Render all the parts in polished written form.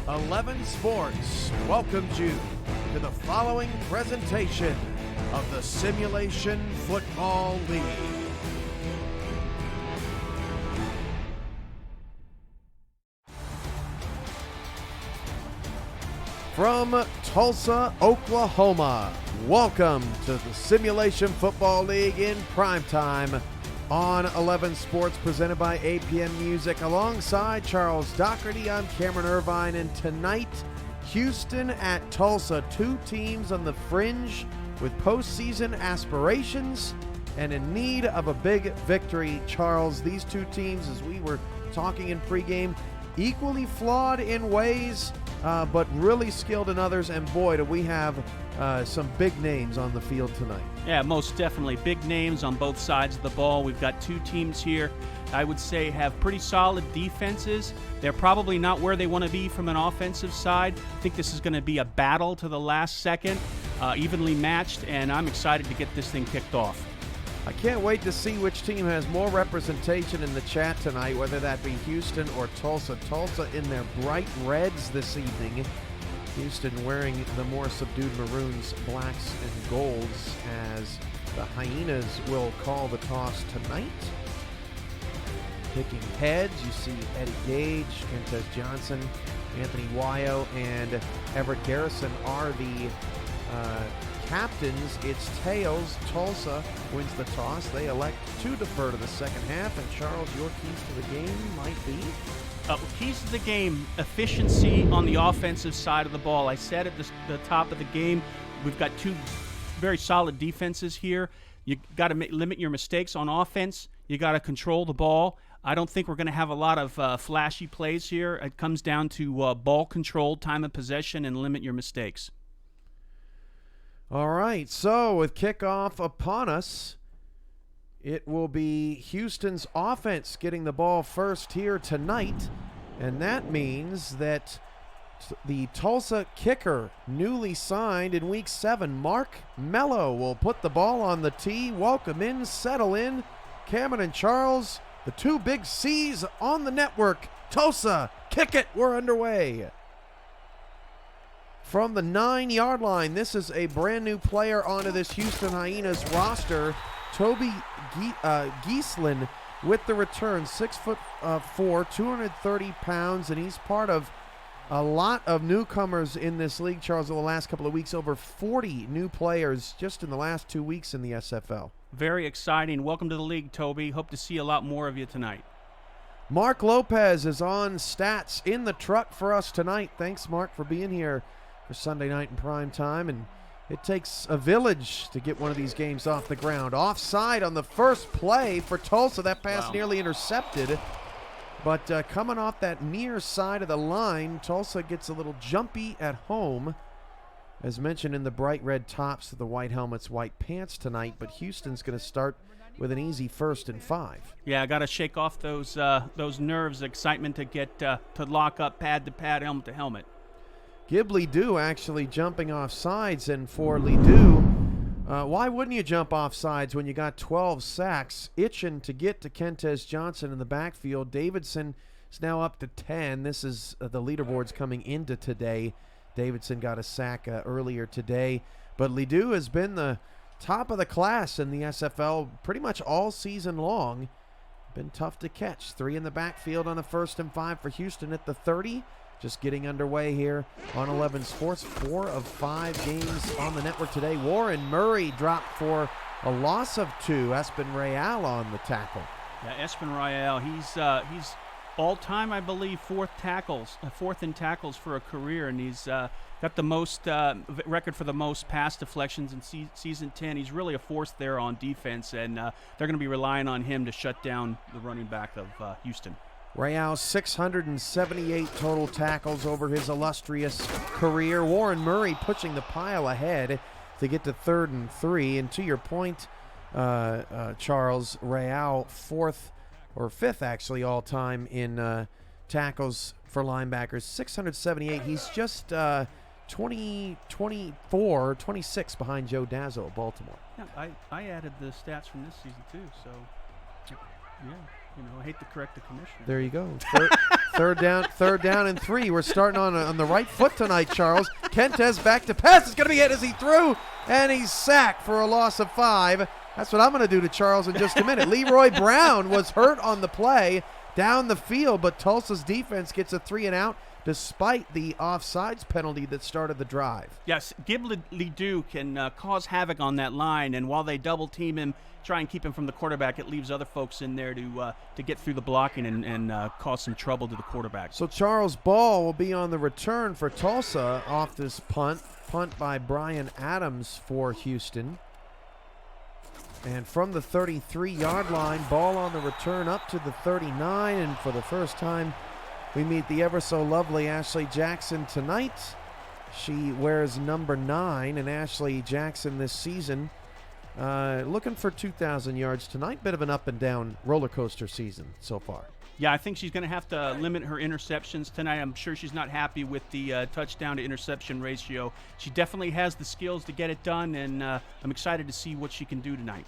11 Sports welcomes you to the following presentation of the Simulation Football League. From Tulsa, Oklahoma, welcome to the Simulation Football League in primetime on 11 Sports, presented by APM Music. Alongside Charles Doherty, I'm Cameron Irvine, and tonight, Houston at Tulsa, two teams on the fringe with postseason aspirations and in need of a big victory. Charles, these two teams, as we were talking in pregame, equally flawed in ways, but really skilled in others, and boy, do we have some big names on the field tonight. Yeah, most definitely. Big names on both sides of the ball. We've got two teams here, I would say, have pretty solid defenses. They're probably not where they want to be from an offensive side. I think this is going to be a battle to the last second, evenly matched, and I'm excited to get this thing kicked off. I can't wait to see which team has more representation in the chat tonight, whether that be Houston or Tulsa. Tulsa in their bright reds this evening. Houston wearing the more subdued maroons, blacks, and golds, as the Hyenas will call the toss tonight. Picking heads, you see Eddie Gage, Kentez Johnson, Anthony Wyo, and Everett Garrison are the captains. It's tails. Tulsa wins the toss. They elect to defer to the second half. And Charles, your keys to the game might be? Keys to the game, efficiency on the offensive side of the ball. I said at the top of the game, we've got two very solid defenses here. You got to limit your mistakes on offense. You got to control the ball. I don't think we're going to have a lot of flashy plays here. It comes down to ball control, time of possession, and limit your mistakes. All right, so with kickoff upon us, it will be Houston's offense getting the ball first here tonight, and that means that the Tulsa kicker, newly signed in Week 7, Mark Mello, will put the ball on the tee. Welcome in, settle in. Cameron and Charles, the two big C's on the network. Tulsa, kick it, we're underway. From the 9-yard line, this is a brand new player onto this Houston Hyenas roster. Toby Gieslin with the return, 6'4", 230 pounds, and he's part of a lot of newcomers in this league, Charles, over the last couple of weeks. Over 40 new players just in the last 2 weeks in the SFL. Very exciting. Welcome to the league, Toby. Hope to see a lot more of you tonight. Mark Lopez is on stats in the truck for us tonight. Thanks, Mark, for being here for Sunday night in prime time, and it takes a village to get one of these games off the ground. Offside on the first play for Tulsa. That pass nearly intercepted. But coming off that near side of the line, Tulsa gets a little jumpy at home. As mentioned, in the bright red tops of the white helmets, white pants tonight. But Houston's going to start with an easy 1st and 5. Yeah, I got to shake off those nerves, excitement to get to lock up pad to pad, helmet to helmet. Gib Ledoux actually jumping off sides, and for Ledoux, why wouldn't you jump off sides when you got 12 sacks, itching to get to Kentez Johnson in the backfield? Davidson is now up to 10. This is the leaderboards coming into today. Davidson got a sack earlier today, but Ledoux has been the top of the class in the SFL pretty much all season long. Been tough to catch. 3 in the backfield on a 1st and 5 for Houston at the 30. Just getting underway here on 11 Sports. 4 of 5 games on the network today. Warren Murray dropped for a loss of 2. Espen Real on the tackle. Yeah, Espen Real, he's all-time, I believe, 4th in tackles for a career, and he's got the most record for the most pass deflections in season 10. He's really a force there on defense, and they're going to be relying on him to shut down the running back of Houston. Real, 678 total tackles over his illustrious career. Warren Murray pushing the pile ahead to get to 3rd and 3. And to your point, Charles, Real, 4th or 5th actually all-time in tackles for linebackers. 678. He's just 24, 26 behind Joe Dazzo of Baltimore. Yeah, I added the stats from this season too, so yeah. I hate to correct the commissioner. There you go. Third down and 3. We're starting on the right foot tonight, Charles. Kentez back to pass. It's going to be hit as he threw, and he's sacked for a loss of 5. That's what I'm going to do to Charles in just a minute. Leroy Brown was hurt on the play down the field, but Tulsa's defense gets a 3 and out despite the offsides penalty that started the drive. Yes, Gib-Ledoux can cause havoc on that line, and while they double team him, try and keep him from the quarterback, it leaves other folks in there to get through the blocking and cause some trouble to the quarterback. So Charles Ball will be on the return for Tulsa off this punt by Brian Adams for Houston. And from the 33-yard line, Ball on the return up to the 39, and for the first time we meet the ever-so-lovely Ashley Jackson tonight. She wears number 9, and Ashley Jackson this season looking for 2,000 yards tonight. Bit of an up-and-down roller coaster season so far. Yeah, I think she's going to have to limit her interceptions tonight. I'm sure she's not happy with the touchdown-to-interception ratio. She definitely has the skills to get it done, and I'm excited to see what she can do tonight.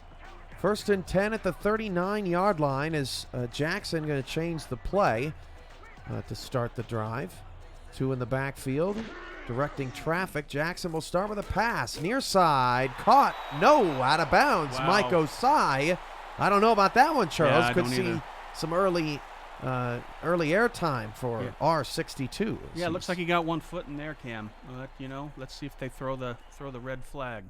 1st and 10 at the 39-yard line as Jackson going to change the play to start the drive. 2 in the backfield, directing traffic. Jackson will start with a pass. Near side, caught. No, out of bounds. Wow. Mike Osai. I don't know about that one, Charles. Yeah, I Could don't see either. some early airtime for R62. Yeah, it looks like he got one foot in there, Cam. Let's see if they throw the red flag.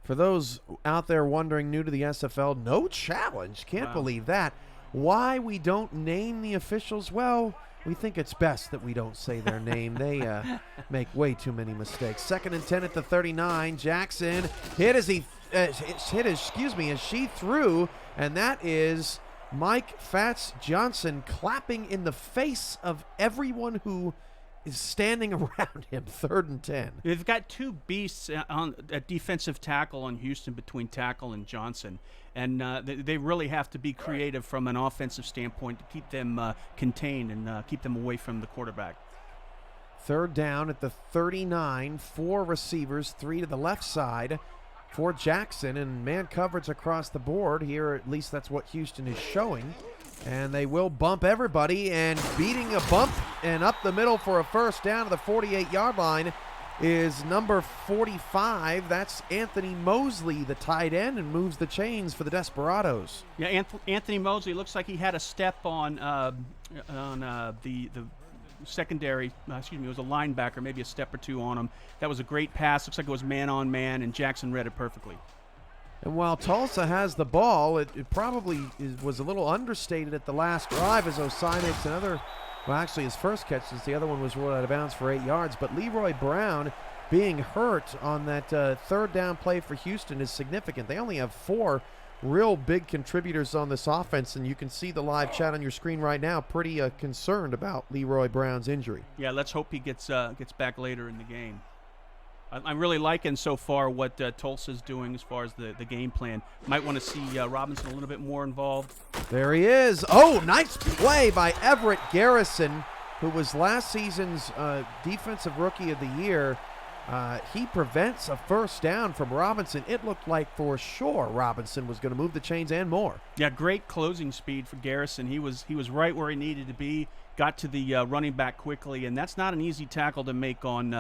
For those out there wondering, new to the SFL, no challenge. Can't Wow. believe that. Why we don't name the officials? Well, we think it's best that we don't say their name. They make way too many mistakes. 2nd and 10 at the 39. Jackson hit as she threw, and that is Mike Fats Johnson clapping in the face of everyone who is standing around him. 3rd and 10. They've got two beasts at defensive tackle on Houston between tackle and Johnson, and they really have to be creative from an offensive standpoint to keep them contained and keep them away from the quarterback. 3rd down at the 39. 4 receivers, 3 to the left side for Jackson, and man coverage across the board here. At least that's what Houston is showing. And they will bump everybody, and beating a bump and up the middle for a first down to the 48-yard line is number 45. That's Anthony Mosley, the tight end, and moves the chains for the Desperados. Yeah, Anthony Mosley looks like he had a step on the secondary. It was a linebacker, maybe a step or two on him. That was a great pass. Looks like it was man-on-man, and Jackson read it perfectly. And while Tulsa has the ball, it probably was a little understated at the last drive as Osai makes another, well, actually his first catch, since the other one was ruled out of bounds for 8 yards. But Leroy Brown being hurt on that 3rd down play for Houston is significant. They only have 4 real big contributors on this offense, and you can see the live chat on your screen right now, pretty concerned about Leroy Brown's injury. Yeah, let's hope he gets back later in the game. I'm really liking so far what Tulsa's doing as far as the game plan. Might want to see Robinson a little bit more involved. There he is. Oh, nice play by Everett Garrison, who was last season's Defensive Rookie of the Year. He prevents a first down from Robinson. It looked like for sure Robinson was going to move the chains and more. Yeah, great closing speed for Garrison. He was right where he needed to be. Got to the running back quickly, and that's not an easy tackle to make on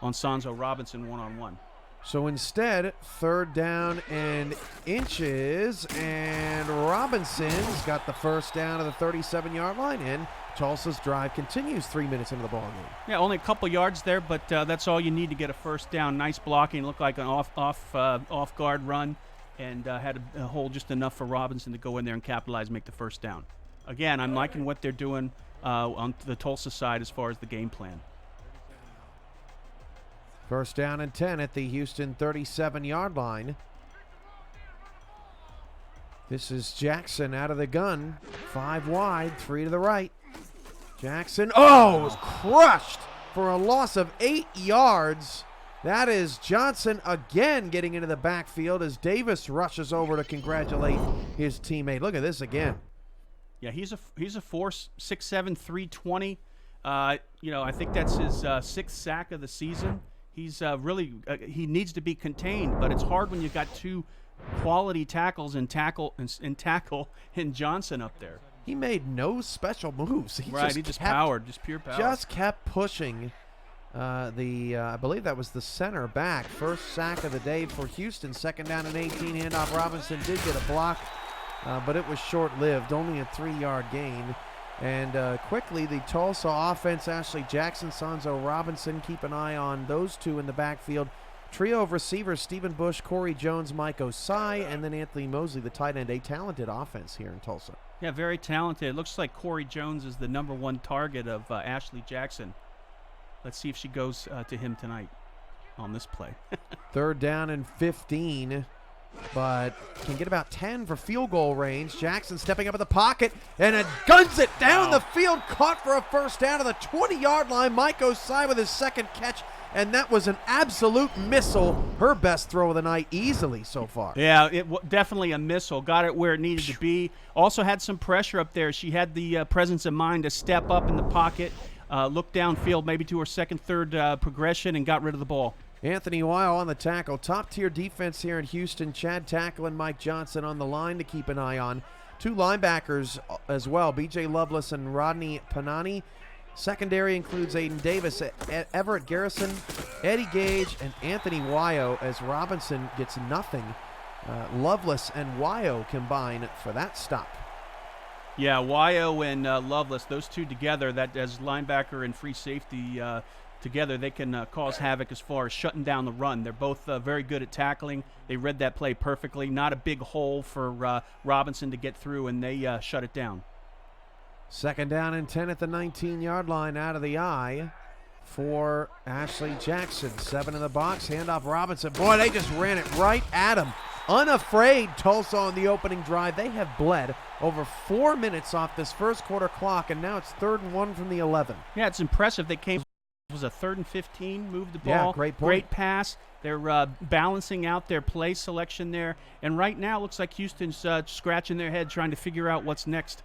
Sonzo Robinson one-on-one. So instead, 3rd down and inches, and Robinson's got the first down of the 37-yard line, and Tulsa's drive continues 3 minutes into the ballgame. Yeah, only a couple yards there, but that's all you need to get a first down. Nice blocking, looked like an off guard run, and had a hole just enough for Robinson to go in there and capitalize, and make the first down. Again, I'm liking what they're doing on the Tulsa side as far as the game plan. 1st down and 10 at the Houston 37-yard line. This is Jackson out of the gun. 5 wide, 3 to the right. Jackson, was crushed for a loss of 8 yards. That is Johnson again getting into the backfield as Davis rushes over to congratulate his teammate. Look at this again. Yeah, he's a force, 6'7", 320. I think that's his 6th sack of the season. He's really he needs to be contained, but it's hard when you've got two quality tackles and tackle in Johnson up there. He made no special moves. He just powered, just pure power. Just kept pushing. I believe that was the center back. First sack of the day for Houston. Second down and 18. Handoff. Robinson did get a block, but it was short-lived. Only a 3-yard gain. And quickly, the Tulsa offense, Ashley Jackson, Sonzo Robinson, keep an eye on those two in the backfield. Trio of receivers, Stephen Bush, Corey Jones, Mike Osai, and then Anthony Mosley, the tight end. A talented offense here in Tulsa. Yeah, very talented. It looks like Corey Jones is the #1 target of Ashley Jackson. Let's see if she goes to him tonight on this play. Third down and 15, but can get about 10 for field goal range. Jackson stepping up in the pocket, and it guns it down the field, caught for a first down to the 20-yard line. Mike Osai with his second catch, and that was an absolute missile. Her best throw of the night easily so far. Yeah, definitely a missile. Got it where it needed to be. Also had some pressure up there. She had the presence of mind to step up in the pocket, look downfield maybe to her second, third progression, and got rid of the ball. Anthony Weil on the tackle. Top-tier defense here in Houston. Chad Tackle and Mike Johnson on the line to keep an eye on. Two linebackers as well, B.J. Lovelace and Rodney Panani. Secondary includes Aiden Davis, Everett Garrison, Eddie Gage, and Anthony Wyo as Robinson gets nothing. Loveless and Wyo combine for that stop. Yeah, Wyo and Loveless, those two together, that as linebacker and free safety together, they can cause havoc as far as shutting down the run. They're both very good at tackling. They read that play perfectly. Not a big hole for Robinson to get through, and they shut it down. Second down and 10 at the 19-yard line out of the eye for Ashley Jackson. 7 in the box, handoff Robinson. Boy, they just ran it right at him. Unafraid, Tulsa on the opening drive. They have bled over 4 minutes off this first quarter clock, and now it's 3rd and 1 from the 11. Yeah, it's impressive. They came. It was a 3rd and 15, moved the ball. Yeah, great point. Great pass. They're balancing out their play selection there. And right now, it looks like Houston's scratching their head trying to figure out what's next.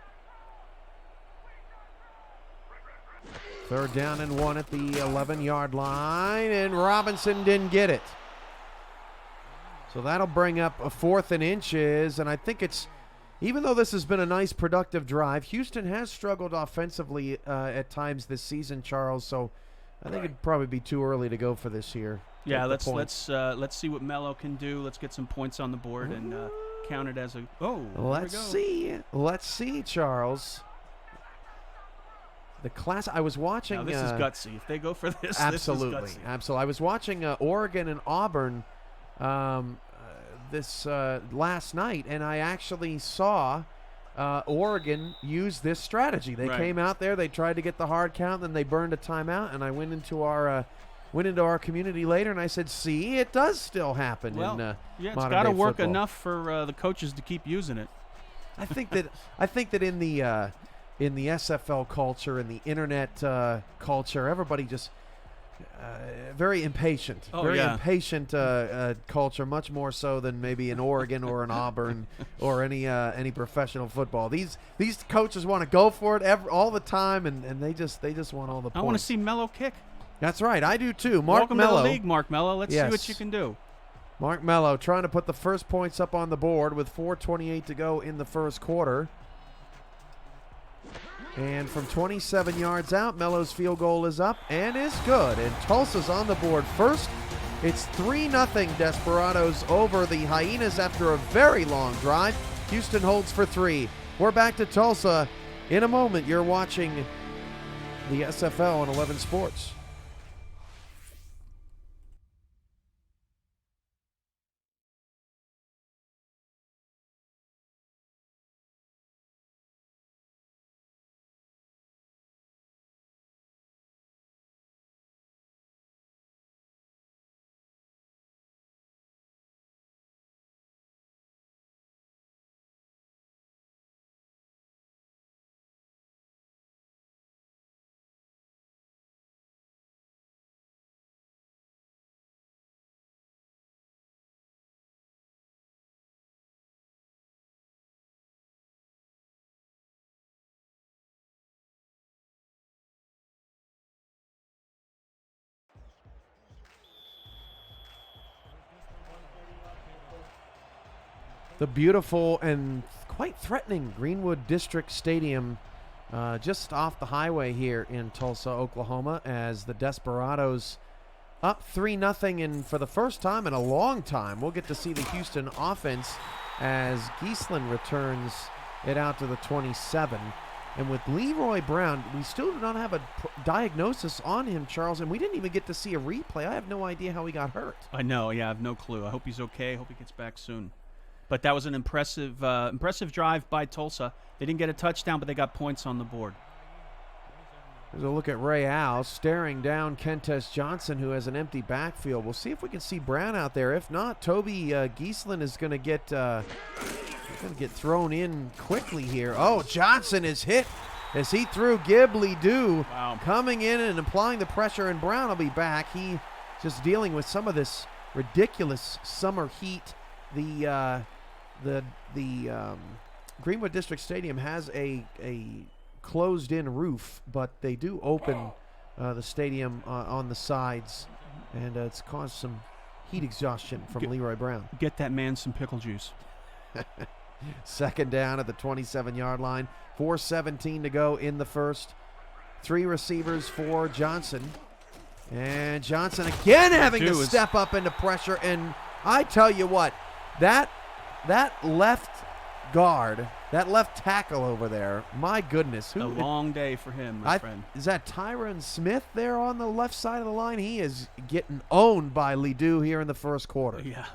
3rd down and 1 at the 11-yard line, and Robinson didn't get it. So that'll bring up a 4th and inches, and I think it's, even though this has been a nice productive drive, Houston has struggled offensively at times this season, Charles, so I think it'd probably be too early to go for this here. Yeah, let's see what Mello can do. Let's get some points on the board and count it as a Let's see, Charles. The class I was watching. Now, this is gutsy. If they go for this, absolutely, this is gutsy. Absolutely. I was watching Oregon and Auburn this last night, and I actually saw Oregon use this strategy. They came out there, they tried to get the hard count, then they burned a timeout, and I went into our community later, and I said, "See, it does still happen." Well, it's got to work enough for the coaches to keep using it. I think that in the SFL culture and the internet culture, everybody just very impatient. Impatient culture, much more so than maybe in Oregon or in Auburn or any professional football. These coaches want to go for it all the time, and they just want all the points. I want to see Mello kick. That's right, I do too. Welcome to the league, Mark Mello. Let's see what you can do. Mark Mello trying to put the first points up on the board with 4:28 to go in the first quarter. And from 27 yards out, Mello's field goal is up and is good. And Tulsa's on the board first. It's 3-0 Desperados over the Hyenas after a very long drive. Houston holds for 3. We're back to Tulsa in a moment. You're watching the SFL on 11 Sports. The beautiful and quite threatening Greenwood District Stadium, just off the highway here in Tulsa, Oklahoma, as the Desperados up 3-0, and for the first time in a long time, we'll get to see the Houston offense as Giesland returns it out to the 27. And with Leroy Brown, we still do not have a diagnosis on him, Charles, and we didn't even get to see a replay. I have no idea how he got hurt. I know, yeah, I have no clue. I hope he's okay. I hope he gets back soon. But that was an impressive drive by Tulsa. They didn't get a touchdown, but they got points on the board. There's a look at Ray Al staring down Kentes Johnson, who has an empty backfield. We'll see if we can see Brown out there. If not, Toby Giesland is going to get thrown in quickly here. Oh, Johnson is hit as he threw Ghibli-Doo. Wow. Coming in and applying the pressure, and Brown will be back. He just dealing with some of this ridiculous summer heat. The Greenwood District Stadium has a closed-in roof, but they do open the stadium on the sides, and it's caused some heat exhaustion from Leroy Brown. Get that man some pickle juice. Second down at the 27-yard line. 4:17 to go in the first. 3 receivers for Johnson. And Johnson again having to step up into pressure. And I tell you what, that left guard, that left tackle over there, my goodness. A long day for him, my friend. Is that Tyron Smith there on the left side of the line? He is getting owned by Ledoux here in the first quarter. Yeah.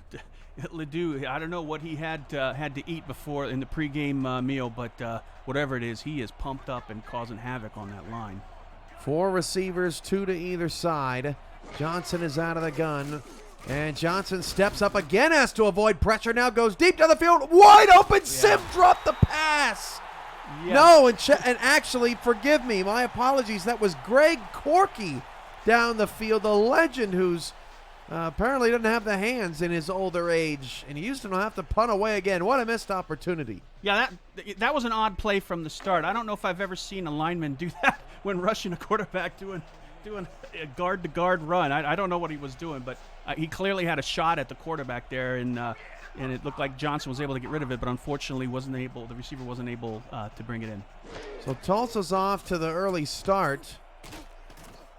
Ledoux, I don't know what he had to eat before in the pregame meal, but whatever it is, he is pumped up and causing havoc on that line. 4 receivers, 2 to either side. Johnson is out of the gun, and Johnson steps up again, has to avoid pressure, now goes deep down the field, wide open. Yeah. Sim dropped the pass. Yeah. No, and actually, forgive me, my apologies, that was Greg Corky down the field, the legend who's apparently doesn't have the hands in his older age, and Houston will have to punt away again. What a missed opportunity. Yeah, that was an odd play from the start. I don't know if I've ever seen a lineman do that when rushing a quarterback doing a guard-to-guard run. I don't know what he was doing, but he clearly had a shot at the quarterback there, and it looked like Johnson was able to get rid of it, but unfortunately the receiver wasn't able to bring it in. So Tulsa's off to the early start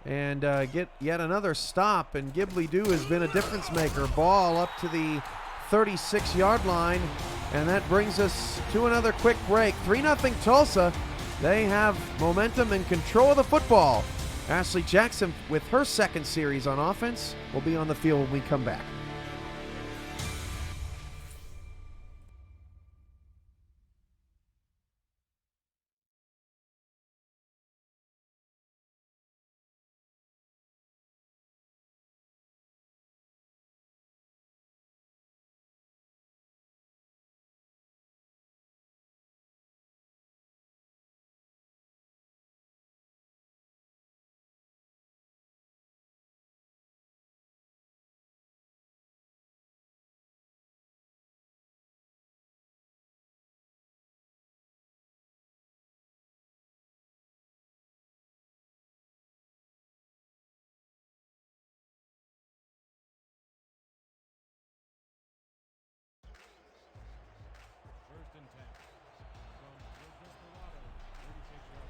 and get yet another stop, and Ghibli-Doo has been a difference maker. Ball up to the 36-yard line, and that brings us to another quick break. 3-0 Tulsa. They have momentum and control of the football. Ashley Jackson, with her second series on offense, will be on the field when we come back.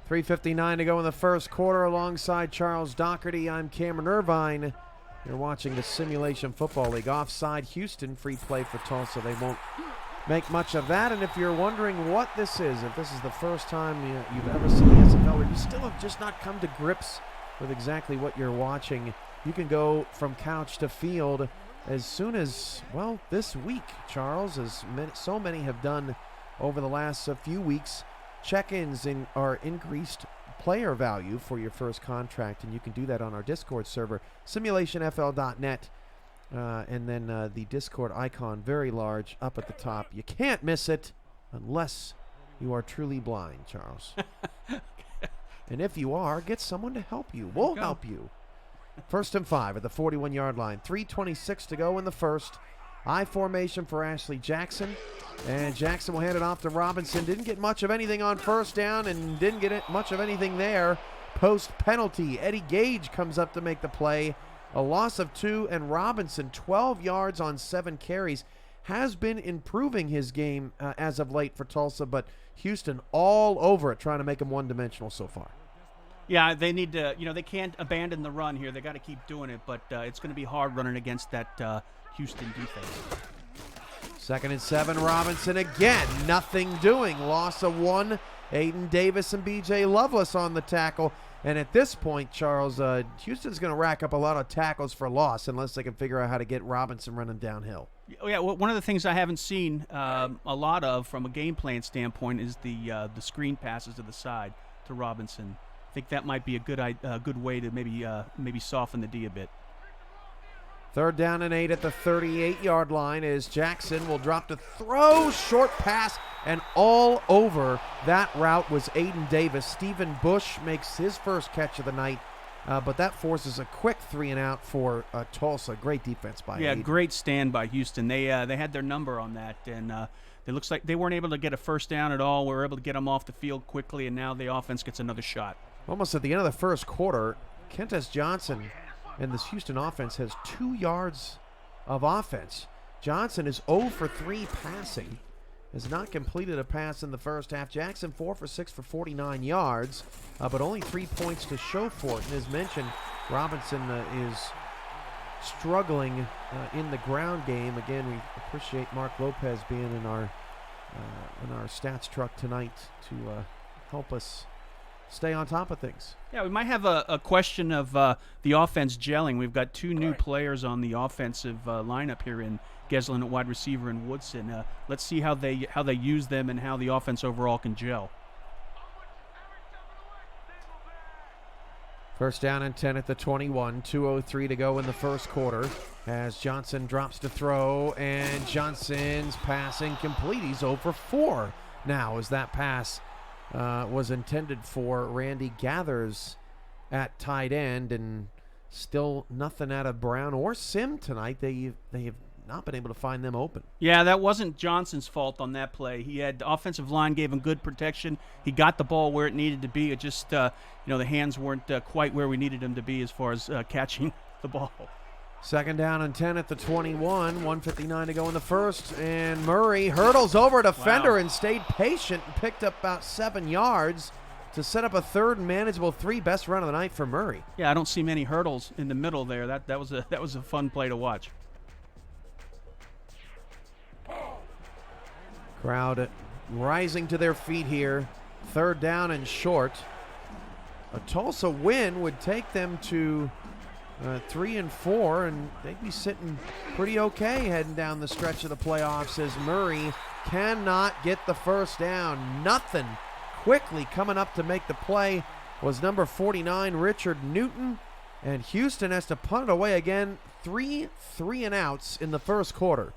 .3:59 to go in the first quarter. Alongside Charles Doherty, I'm Cameron Irvine. You're watching the Simulation Football League. Offside Houston, free play for Tulsa. They won't make much of that. And if you're wondering what this is, if this is the first time you've ever seen the SFL, or you still have just not come to grips with exactly what you're watching, you can go from couch to field as soon as, well, this week, Charles, as so many have done over the last few weeks. Check-ins are increased player value for your first contract, and you can do that on our Discord server, simulationfl.net, and then the Discord icon, very large, up at the top. You can't miss it unless you are truly blind, Charles. And if you are, get someone to help you. We'll help you. 1st and 5 at the 41-yard line. 3:26 to go in the first. I formation for Ashley Jackson, and Jackson will hand it off to Robinson. Didn't get much of anything on first down and didn't get much of anything there. Post penalty, Eddie Gage comes up to make the play. A loss of 2, and Robinson 12 yards on 7 carries. has been improving his game as of late for Tulsa, but Houston all over it, trying to make him one-dimensional so far. Yeah, they need to, they can't abandon the run here. They got to keep doing it, but it's going to be hard running against that Houston defense. 2nd and 7, Robinson again, nothing doing. Loss of 1. Aiden Davis and B.J. Loveless on the tackle. And at this point, Charles, Houston's going to rack up a lot of tackles for loss unless they can figure out how to get Robinson running downhill. Yeah, well, one of the things I haven't seen a lot of from a game plan standpoint is the screen passes to the side to Robinson. I think that might be a good way to maybe soften the D a bit. 3rd down and 8 at the 38-yard line as Jackson will drop to throw. Short pass, and all over that route was Aiden Davis. Stephen Bush makes his first catch of the night, but that forces a quick 3-and-out for Tulsa. Great defense by Aiden. Great stand by Houston. They had their number on that, and it looks like they weren't able to get a first down at all. We were able to get them off the field quickly, and now the offense gets another shot. Almost at the end of the first quarter, Kentez Johnson and this Houston offense has 2 yards of offense. Johnson is 0 for 3 passing. Has not completed a pass in the first half. Jackson 4 for 6 for 49 yards, but only 3 points to show for it. And as mentioned, Robinson is struggling in the ground game. Again, we appreciate Mark Lopez being in our stats truck tonight to help us stay on top of things. Yeah, we might have a question of the offense gelling. We've got 2 new players on the offensive lineup here in Geslin at wide receiver and Woodson. Let's see how they use them and how the offense overall can gel. 1st down and 10 at the 21. 2:03 to go in the first quarter as Johnson drops to throw, and Johnson's pass incomplete. He's 0 for 4 now as that pass was intended for Randy Gathers at tight end, and still nothing out of Brown or Sim tonight. They have not been able to find them open. Yeah, that wasn't Johnson's fault on that play. He had the offensive line gave him good protection. He got the ball where it needed to be. It just the hands weren't quite where we needed them to be as far as catching the ball. 2nd down and 10 at the 21. 1:59 to go in the first. And Murray hurdles over a defender and stayed patient and picked up about 7 yards to set up a 3rd and manageable 3. Best run of the night for Murray. Yeah, I don't see many hurdles in the middle there. That was a fun play to watch. Crowd rising to their feet here. 3rd down and short. A Tulsa win would take them to 3-4, and they'd be sitting pretty okay heading down the stretch of the playoffs as Murray cannot get the first down. Nothing. Quickly coming up to make the play was number 49, Richard Newton, and Houston has to punt it away again. 3 3-and-outs in the first quarter.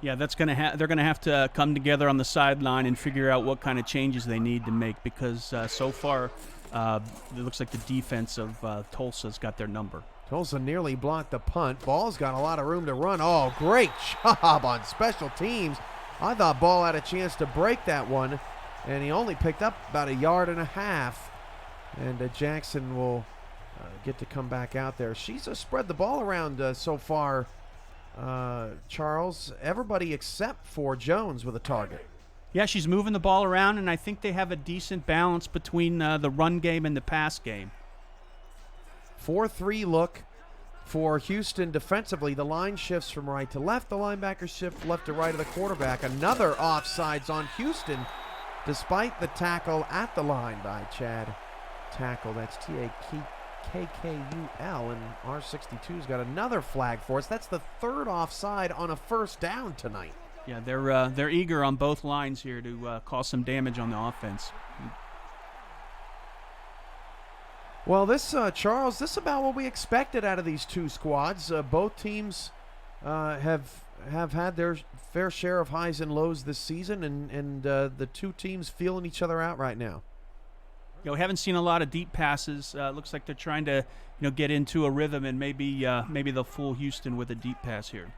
Yeah, they're going to have to come together on the sideline and figure out what kind of changes they need to make because so far it looks like the defense of Tulsa's got their number. Tulsa nearly blocked the punt. Ball's got a lot of room to run. Oh, great job on special teams. I thought Ball had a chance to break that one, and he only picked up about 1.5 yards. And Jackson will get to come back out there. She's spread the ball around so far, Charles. Everybody except for Jones with a target. Yeah, she's moving the ball around, and I think they have a decent balance between the run game and the pass game. 4-3 look for Houston defensively. The line shifts from right to left. The linebackers shift left to right of the quarterback. Another offsides on Houston, despite the tackle at the line by Chad Tackle. That's T-A-K-K-U-L, and R62's got another flag for us. That's the 3rd offside on a first down tonight. Yeah, they're eager on both lines here to cause some damage on the offense. Well, this, Charles, this is about what we expected out of these 2 squads. Both teams have had their fair share of highs and lows this season, and the 2 teams feeling each other out right now. We haven't seen a lot of deep passes. Looks like they're trying to get into a rhythm, and maybe they'll fool Houston with a deep pass here.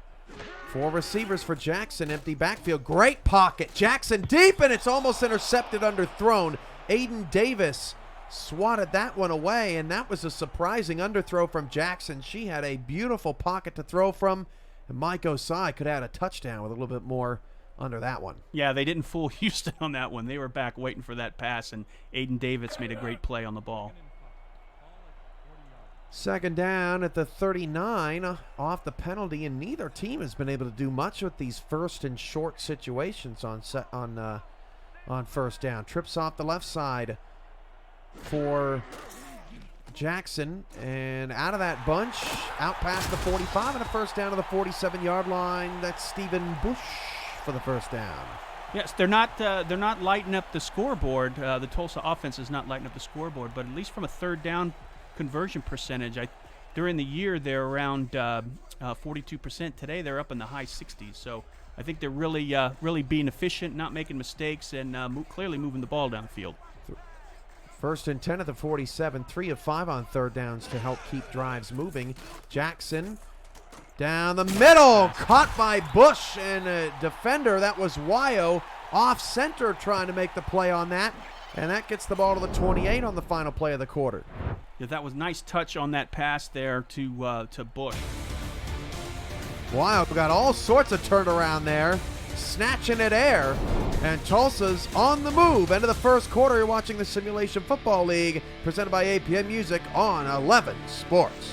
4 receivers for Jackson. Empty backfield. Great pocket. Jackson deep, and it's almost intercepted, underthrown. Aiden Davis swatted that one away, and that was a surprising underthrow from Jackson. She had a beautiful pocket to throw from, And Mike Osai could add a touchdown with a little bit more under that one. Yeah, they didn't fool Houston on that one. They were back waiting for that pass, and Aiden Davis made a great play on the ball. Second down at the 39 off the penalty, and neither team has been able to do much with these first and short situations on first down. Trips off the left side for Jackson, and out of that bunch, out past the 45 and a first down to the 47-yard line. That's Stephen Bush for the first down. Yes, they're not lighting up the scoreboard. The Tulsa offense is not lighting up the scoreboard, but at least from a third down conversion percentage, during the year they're around 42%. Today they're up in the high 60s. So I think they're really being efficient, not making mistakes, and clearly moving the ball downfield. First and 10 at the 47, 3 of 5 on third downs to help keep drives moving. Jackson down the middle, caught by Bush and a defender. That was Wyo off center trying to make the play on that. And that gets the ball to the 28 on the final play of the quarter. Yeah, that was nice touch on that pass there to Bush. Wyo got all sorts of turnaround there, snatching at air. And Tulsa's on the move. End of the first quarter. You're watching the Simulation Football League presented by APM Music on 11 Sports.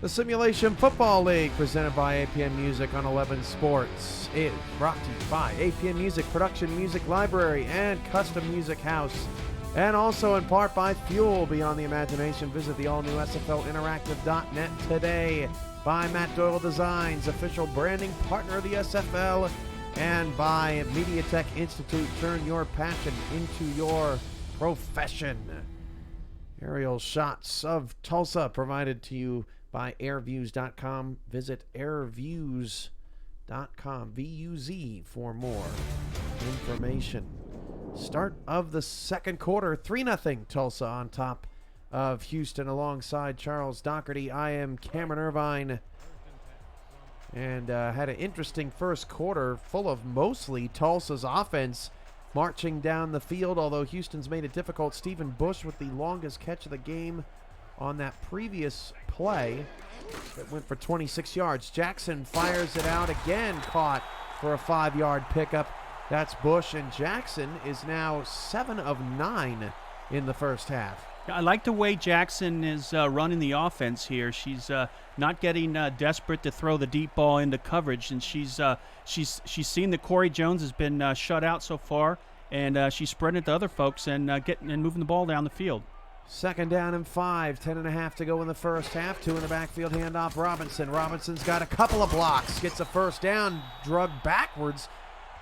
The Simulation Football League, presented by APM Music on 11 Sports, is brought to you by APM Music Production Music Library and Custom Music House, and also in part by Fuel Beyond the Imagination. Visit the all-new SFLinteractive.net today. By Matt Doyle Designs, official branding partner of the SFL, and by MediaTek Institute. Turn your passion into your profession. Aerial shots of Tulsa provided to you by airviews.com. Visit airviews.com, V-U-Z, for more information. Start of the second quarter, 3-0 Tulsa on top of Houston alongside Charles Doherty. I am Cameron Irvine, and had an interesting first quarter full of mostly Tulsa's offense marching down the field, although Houston's made it difficult. Stephen Bush with the longest catch of the game on that previous play. play. It went for 26 yards. Jackson fires it out again, caught for a 5-yard pickup. That's Bush, and Jackson is now 7 of 9 in the first half. I like the way Jackson is running the offense here. She's not getting desperate to throw the deep ball into coverage, and she's seen that Corey Jones has been shut out so far, and she's spreading it to other folks and moving the ball down the field. 2nd down and 5, 10.5 to go in the first half. 2 in the backfield, handoff Robinson. Robinson's got a couple of blocks, gets a first down, drug backwards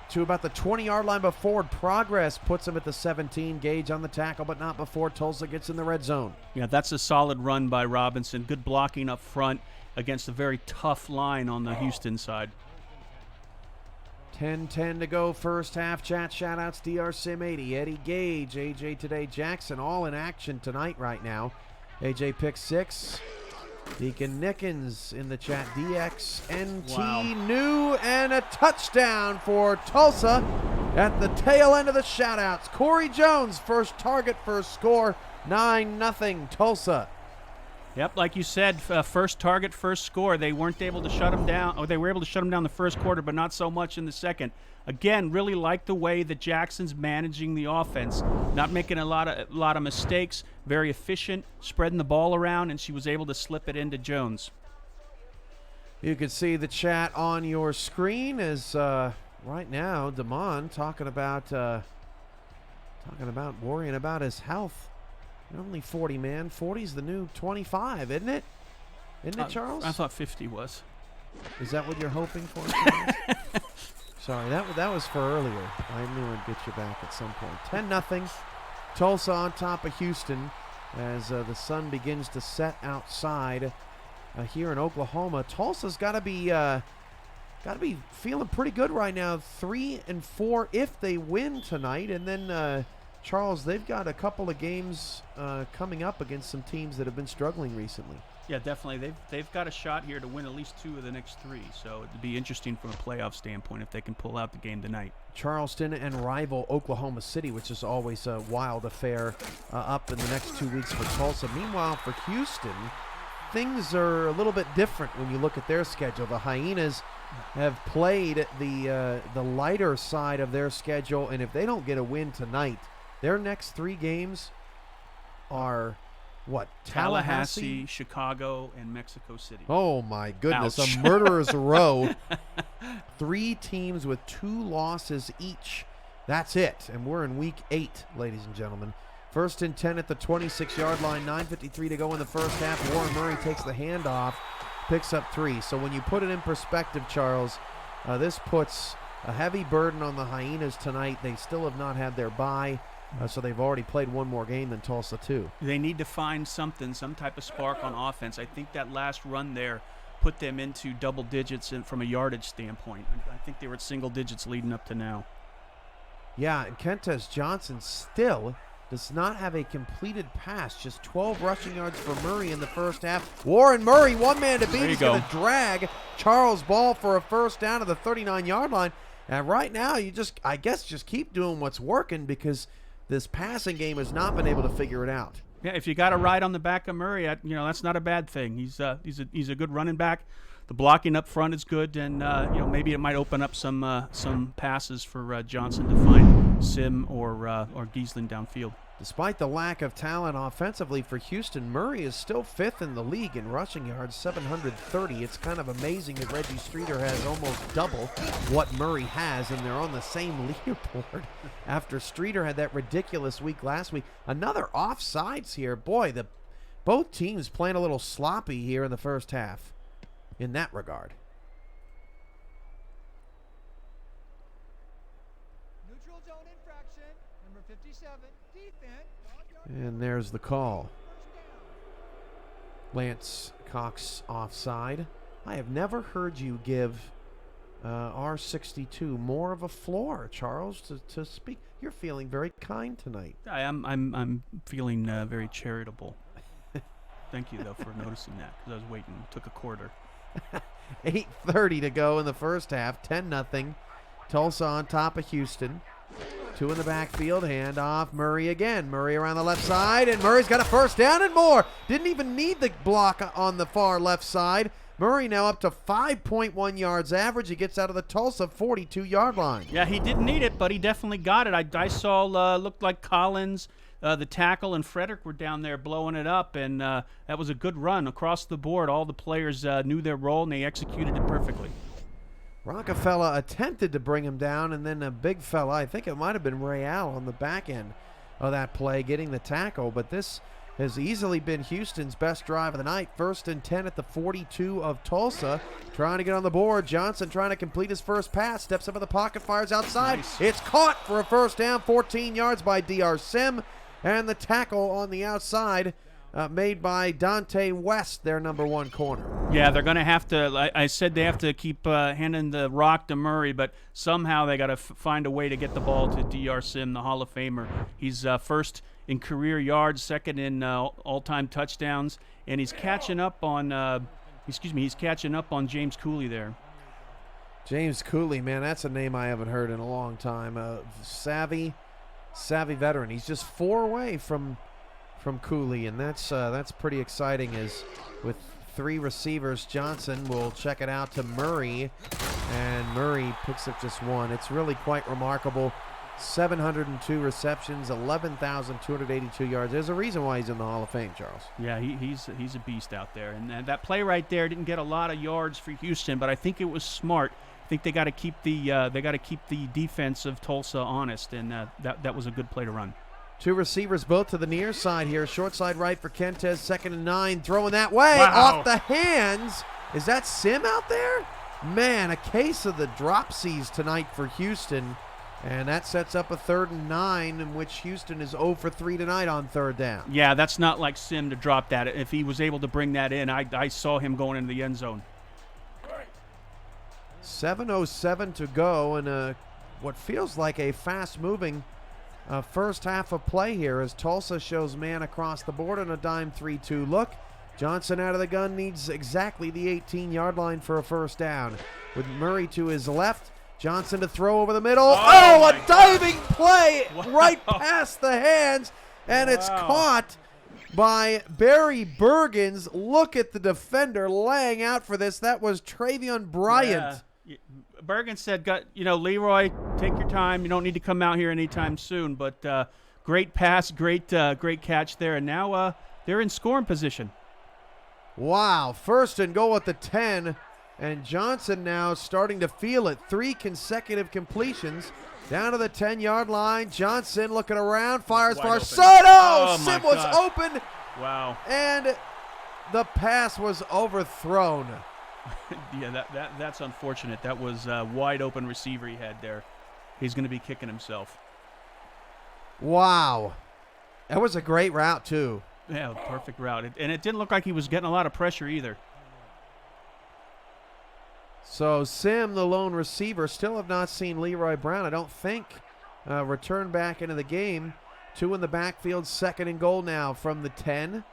to about the 20-yard line, but forward progress puts him at the 17. Gage on the tackle, but not before Tulsa gets in the red zone. Yeah, that's a solid run by Robinson. Good blocking up front against a very tough line on the Houston side. 10-10 to go first half. Shout-outs DR Sim 80, Eddie Gage, AJ Today Jackson, all in action tonight right now. AJ picks 6. Deacon Nickens in the chat, DXNT Wow. new, and a touchdown for Tulsa at the tail end of the shout-outs. Corey Jones, first target, first score, 9-0 Tulsa. Yep, like you said, first target, first score. They weren't able to shut him down, or they were able to shut him down the first quarter, but not so much in the second. Again, really like the way that Jackson's managing the offense, not making a lot of mistakes, very efficient, spreading the ball around, and she was able to slip it into Jones. You can see the chat on your screen as right now Damon talking about worrying about his health. You're only 40, man. 40's the new 25, isn't it? Isn't it, Charles? I thought 50 was. Is that what you're hoping for, Charles? Sorry, that was for earlier. I knew I'd get you back at some point. 10-0. Tulsa on top of Houston as the sun begins to set outside here in Oklahoma. Tulsa's got to be feeling pretty good right now. 3-4 if they win tonight, and then Charles, they've got a couple of games coming up against some teams that have been struggling recently. Yeah, definitely. They've got a shot here to win at least 2 of the next 3, so it'd be interesting from a playoff standpoint if they can pull out the game tonight. Charleston and rival Oklahoma City, which is always a wild affair, up in the next 2 weeks for Tulsa. Meanwhile, for Houston, things are a little bit different when you look at their schedule. The Hyenas have played the lighter side of their schedule, and if they don't get a win tonight, their next 3 games are what? Tallahassee, Chicago, and Mexico City. Oh my goodness, Ouch. a murderer's row. 3 teams with 2 losses each. That's it, and we're in week 8, ladies and gentlemen. 1st and 10 at the 26-yard line, 9:53 to go in the first half. Warren Murray takes the handoff, picks up 3. So when you put it in perspective, Charles, this puts a heavy burden on the Hyenas tonight. They still have not had their bye. So they've already played 1 more game than Tulsa, too. They need to find something, some type of spark on offense. I think that last run there put them into double digits from a yardage standpoint. I think they were at single digits leading up to now. Yeah, and Kentez Johnson still does not have a completed pass. Just 12 rushing yards for Murray in the first half. Warren Murray, one man to beat. He's going to drag Charles Ball for a first down to the 39-yard line. And right now, you just keep doing what's working because this passing game has not been able to figure it out. Yeah, if you got a ride on the back of Murray, that's not a bad thing. He's a good running back. The blocking up front is good, and maybe it might open up some passes for Johnson to find Sim or Giesling downfield. Despite the lack of talent offensively for Houston, Murray is still 5th in the league in rushing yards, 730. It's kind of amazing that Reggie Streeter has almost double what Murray has, and they're on the same leaderboard after Streeter had that ridiculous week last week. Another offsides here. Boy, both teams playing a little sloppy here in the first half in that regard. Neutral zone infraction, number 57, defense. And there's the call. Lance Cox offside. I have never heard you give R62 more of a floor, Charles, to speak. You're feeling very kind tonight. I'm feeling very charitable. Thank you, though, for noticing that, because I was waiting. It took a quarter. 8:30 to go in the first half. 10-0. Tulsa on top of Houston. Two in the backfield, handoff, Murray again. Murray around the left side, and Murray's got a first down and more. Didn't even need the block on the far left side. Murray now up to 5.1 yards average. He gets out of the Tulsa 42-yard line. Yeah, he didn't need it, but he definitely got it. I saw, looked like Collins, the tackle, and Frederick were down there blowing it up, and that was a good run across the board. All the players knew their role, and they executed it perfectly. Rockefeller attempted to bring him down, and then a big fella, I think it might have been Real on the back end of that play, getting the tackle. But this has easily been Houston's best drive of the night. 1st and 10 at the 42 of Tulsa. Trying to get on the board. Johnson trying to complete his first pass. Steps up in the pocket, fires outside. Nice. It's caught for a first down, 14 yards by D.R. Sim. And the tackle on the outside made by Dante West, their number 1 corner. Yeah, they're going to have to, I said they have to keep handing the rock to Murray, but somehow they got to find a way to get the ball to D.R. Sim, the Hall of Famer. He's first in career yards, second in all-time touchdowns, and he's catching up on, he's catching up on James Cooley there. James Cooley, man, that's a name I haven't heard in a long time. Savvy veteran. He's just 4 away from Cooley, and that's pretty exciting. As with 3 receivers, Johnson will check it out to Murray, and Murray picks up just 1. It's really quite remarkable. 702 receptions, 11,282 yards. There's a reason why he's in the Hall of Fame, Charles. Yeah, he's a beast out there, and that play right there didn't get a lot of yards for Houston, but I think it was smart. I think they got to keep the defense of Tulsa honest, and that was a good play to run. 2 receivers both to the near side here. Short side right for Kentez, 2nd and 9. Throwing that way, Wow. off the hands. Is that Sim out there? Man, a case of the dropsies tonight for Houston. And that sets up a 3rd and 9, in which Houston is 0 for 3 tonight on 3rd down. Yeah, that's not like Sim to drop that. If he was able to bring that in, I saw him going into the end zone. 7:07 to go, and what feels like a fast-moving first half of play here as Tulsa shows man across the board on a dime 3-2 look. Johnson out of the gun, needs exactly the 18-yard line for a first down. With Murray to his left, Johnson to throw over the middle. Oh, A diving play Wow. right past the hands, and it's Wow. caught by Barry Bergens. Look at the defender laying out for this. That was Travion Bryant. Yeah. Bergen said, Leroy, take your time. You don't need to come out here anytime soon. But great pass, great catch there. And now they're in scoring position. Wow, 1st and goal at the 10, and Johnson now starting to feel it. 3 consecutive completions down to the 10-yard line. Johnson looking around, fires Wide far open. side. Oh, my Sim was gosh. open, Wow. and the pass was overthrown. Yeah, that's unfortunate. That was a wide open receiver he had there. He's going to be kicking himself. Wow, that was a great route too. Yeah, perfect route. And it didn't look like he was getting a lot of pressure either. So Sim, the lone receiver, still have not seen Leroy Brown, I don't think, return back into the game. 2 in the backfield, 2nd and goal now from the 10.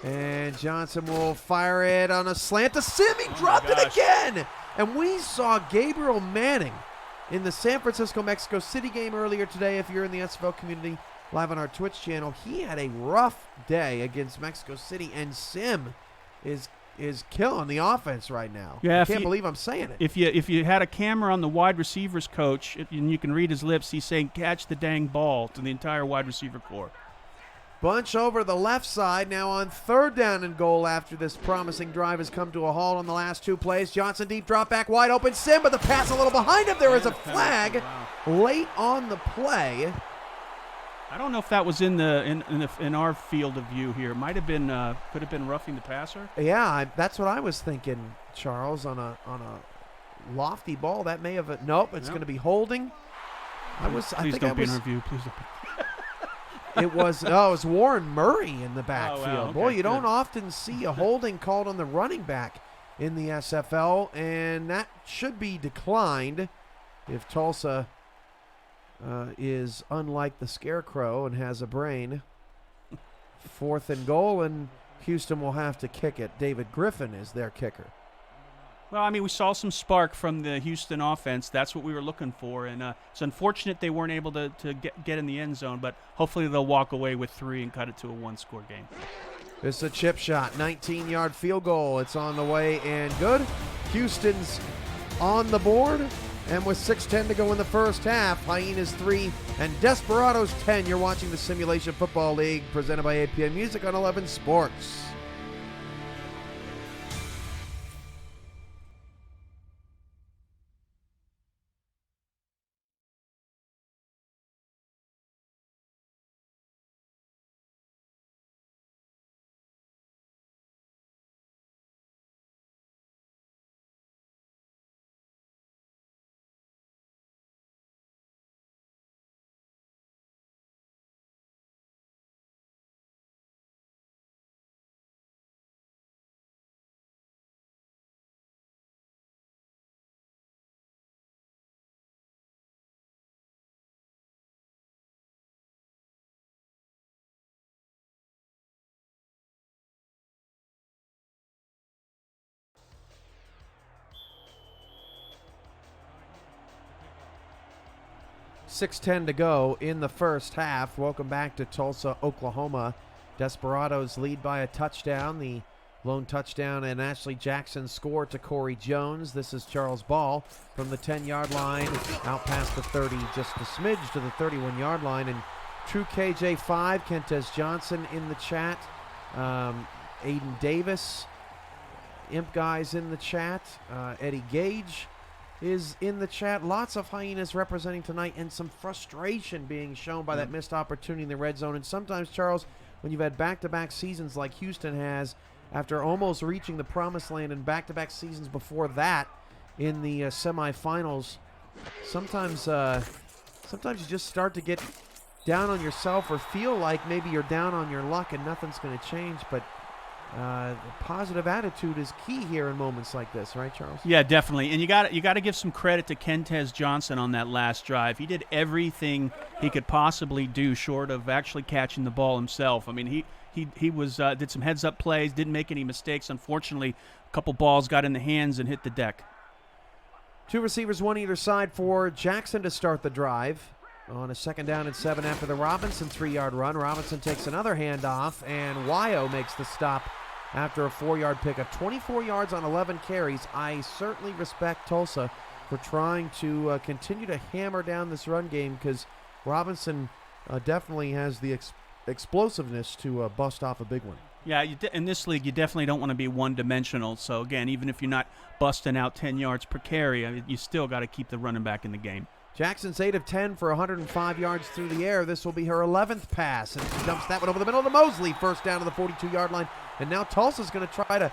And Johnson will fire it on a slant to Sim. He dropped it gosh. again. And we saw Gabriel Manning in the San Francisco-Mexico City game earlier today. If you're in the SFL community, live on our Twitch channel, he had a rough day against Mexico City, and Sim is killing the offense right now. Yeah, I can't believe I'm saying it. If you had a camera on the wide receivers coach and you can read his lips, he's saying catch the dang ball to the entire wide receiver corps. Bunch over the left side now on 3rd down and goal after this promising drive has come to a halt on the last 2 plays. Johnson deep drop back, wide open Sim, but the pass a little behind him. There is a flag late on the play. I don't know if that was in our field of view here. Might have been could have been roughing the passer. Yeah, that's what I was thinking, Charles, on a lofty ball. That may have nope, it's going to be holding. Please don't be in our view. Please don't. It was Warren Murray in the backfield. wow, okay, Boy, you don't good. often see a holding called on the running back in the SFL, and that should be declined if Tulsa is unlike the Scarecrow and has a brain. 4th and goal, and Houston will have to kick it. David Griffin is their kicker. Well, I mean, we saw some spark from the Houston offense. That's what we were looking for, and it's unfortunate they weren't able to get in the end zone, but hopefully they'll walk away with 3 and cut it to a 1-score game. This is a chip shot, 19-yard field goal. It's on the way and good. Houston's on the board, and with 6:10 to go in the first half, Hyenas 3 and Desperados 10. You're watching the Simulation Football League presented by APM Music on 11 Sports. .610 to go in the first half. Welcome back to Tulsa, Oklahoma. Desperados lead by a touchdown. The lone touchdown and Ashley Jackson score to Corey Jones. This is Charles Ball from the 10-yard line, out past the 30, just a smidge to the 31-yard line. And true KJ5, Kentez Johnson in the chat. Aiden Davis, Imp Guys in the chat. Eddie Gage is in the chat. Lots of Hyenas representing tonight, and some frustration being shown by that missed opportunity in the red zone. And sometimes, Charles, when you've had back-to-back seasons like Houston has, after almost reaching the promised land and back-to-back seasons before that in the semifinals, sometimes you just start to get down on yourself or feel like maybe you're down on your luck and nothing's going to change. But positive attitude is key here in moments like this, right, Charles? Yeah, definitely. And you got to give some credit to Kentez Johnson on that last drive. He did everything he could possibly do, short of actually catching the ball himself. I mean, he was did some heads-up plays, didn't make any mistakes. Unfortunately, a couple balls got in the hands and hit the deck. 2 receivers, 1 either side for Jackson to start the drive. On a 2nd down and 7 after the Robinson 3-yard run. Robinson takes another handoff, and Wyo makes the stop after a 4-yard pickup. 24 yards on 11 carries. I certainly respect Tulsa for trying to continue to hammer down this run game, because Robinson definitely has the explosiveness to bust off a big one. Yeah, in this league, you definitely don't want to be one-dimensional. So, again, even if you're not busting out 10 yards per carry, I mean, you still got to keep the running back in the game. Jackson's 8 of 10 for 105 yards through the air. This will be her 11th pass, and she dumps that one over the middle to Mosley. First down to the 42-yard line. And now Tulsa's going to try to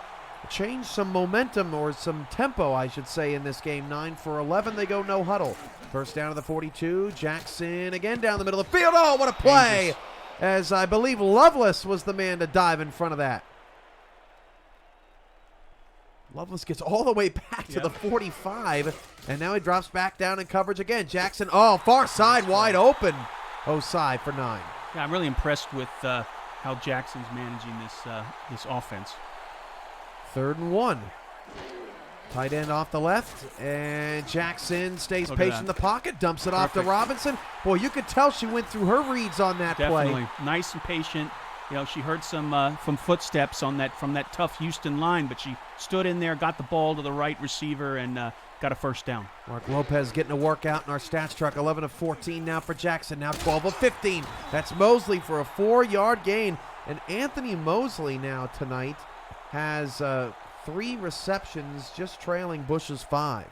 change some momentum, or some tempo, I should say, in this game. 9 for 11. They go no huddle. First down to the 42. Jackson again down the middle of the field. Oh, what a play! Dangerous. As I believe Lovelace was the man to dive in front of that. Lovelace gets all the way back to the 45, and now he drops back down in coverage again. Jackson, far side, wide open. Osai for 9. Yeah, I'm really impressed with how Jackson's managing this offense. 3rd and 1. Tight end off the left, and Jackson stays patient in the pocket, dumps it off to Robinson. Boy, you could tell she went through her reads on that Definitely. play. Nice and patient. You know, she heard some footsteps from that tough Houston line, but she stood in there, got the ball to the right receiver, and got a first down. Mark Lopez getting a workout in our stats truck. 11 of 14 now for Jackson. Now 12 of 15. That's Mosley for a 4-yard gain. And Anthony Mosley now tonight has 3 receptions, just trailing Bush's 5.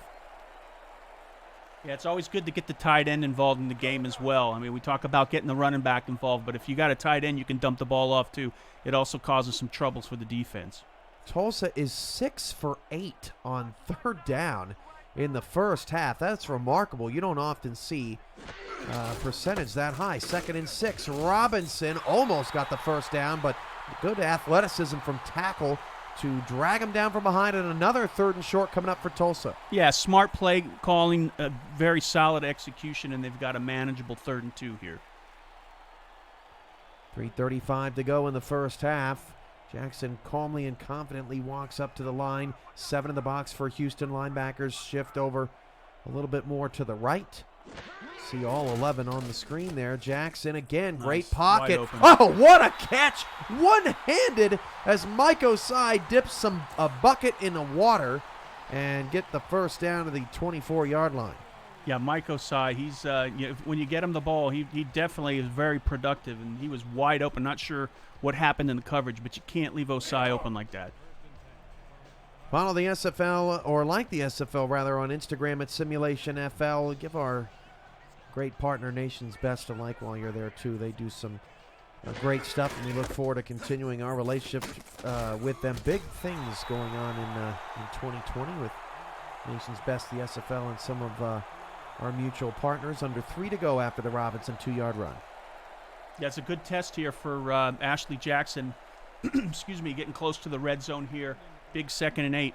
Yeah, it's always good to get the tight end involved in the game as well. I mean, we talk about getting the running back involved, but if you got a tight end, you can dump the ball off too. It also causes some troubles for the defense. Tulsa is 6 for 8 on 3rd down in the first half. That's remarkable. You don't often see percentage that high. 2nd and 6. Robinson almost got the first down, but good athleticism from tackle to drag him down from behind, and another 3rd and short coming up for Tulsa. Yeah, smart play calling, very solid execution, and they've got a manageable 3rd and 2 here. 3:35 to go in the first half. Jackson calmly and confidently walks up to the line. 7 in the box for Houston linebackers. Shift over a little bit more to the right. See all 11 on the screen there. Jackson again, great pocket. Oh, what a catch! One-handed as Mike Osai dips a bucket in the water and get the first down to the 24-yard line. Yeah, Mike Osai, he's when you get him the ball, he definitely is very productive, and he was wide open. Not sure what happened in the coverage, but you can't leave Osai open like that. Follow the SFL, or like the SFL rather, on Instagram at SimulationFL. Give our great partner Nation's Best a like while you're there too. They do some great stuff, and we look forward to continuing our relationship with them. Big things going on in 2020 with Nation's Best, the SFL, and some of our mutual partners. Under 3 to go after the Robinson 2-yard run. Yeah, it's a good test here for Ashley Jackson. Excuse me, getting close to the red zone here. Big 2nd and 8.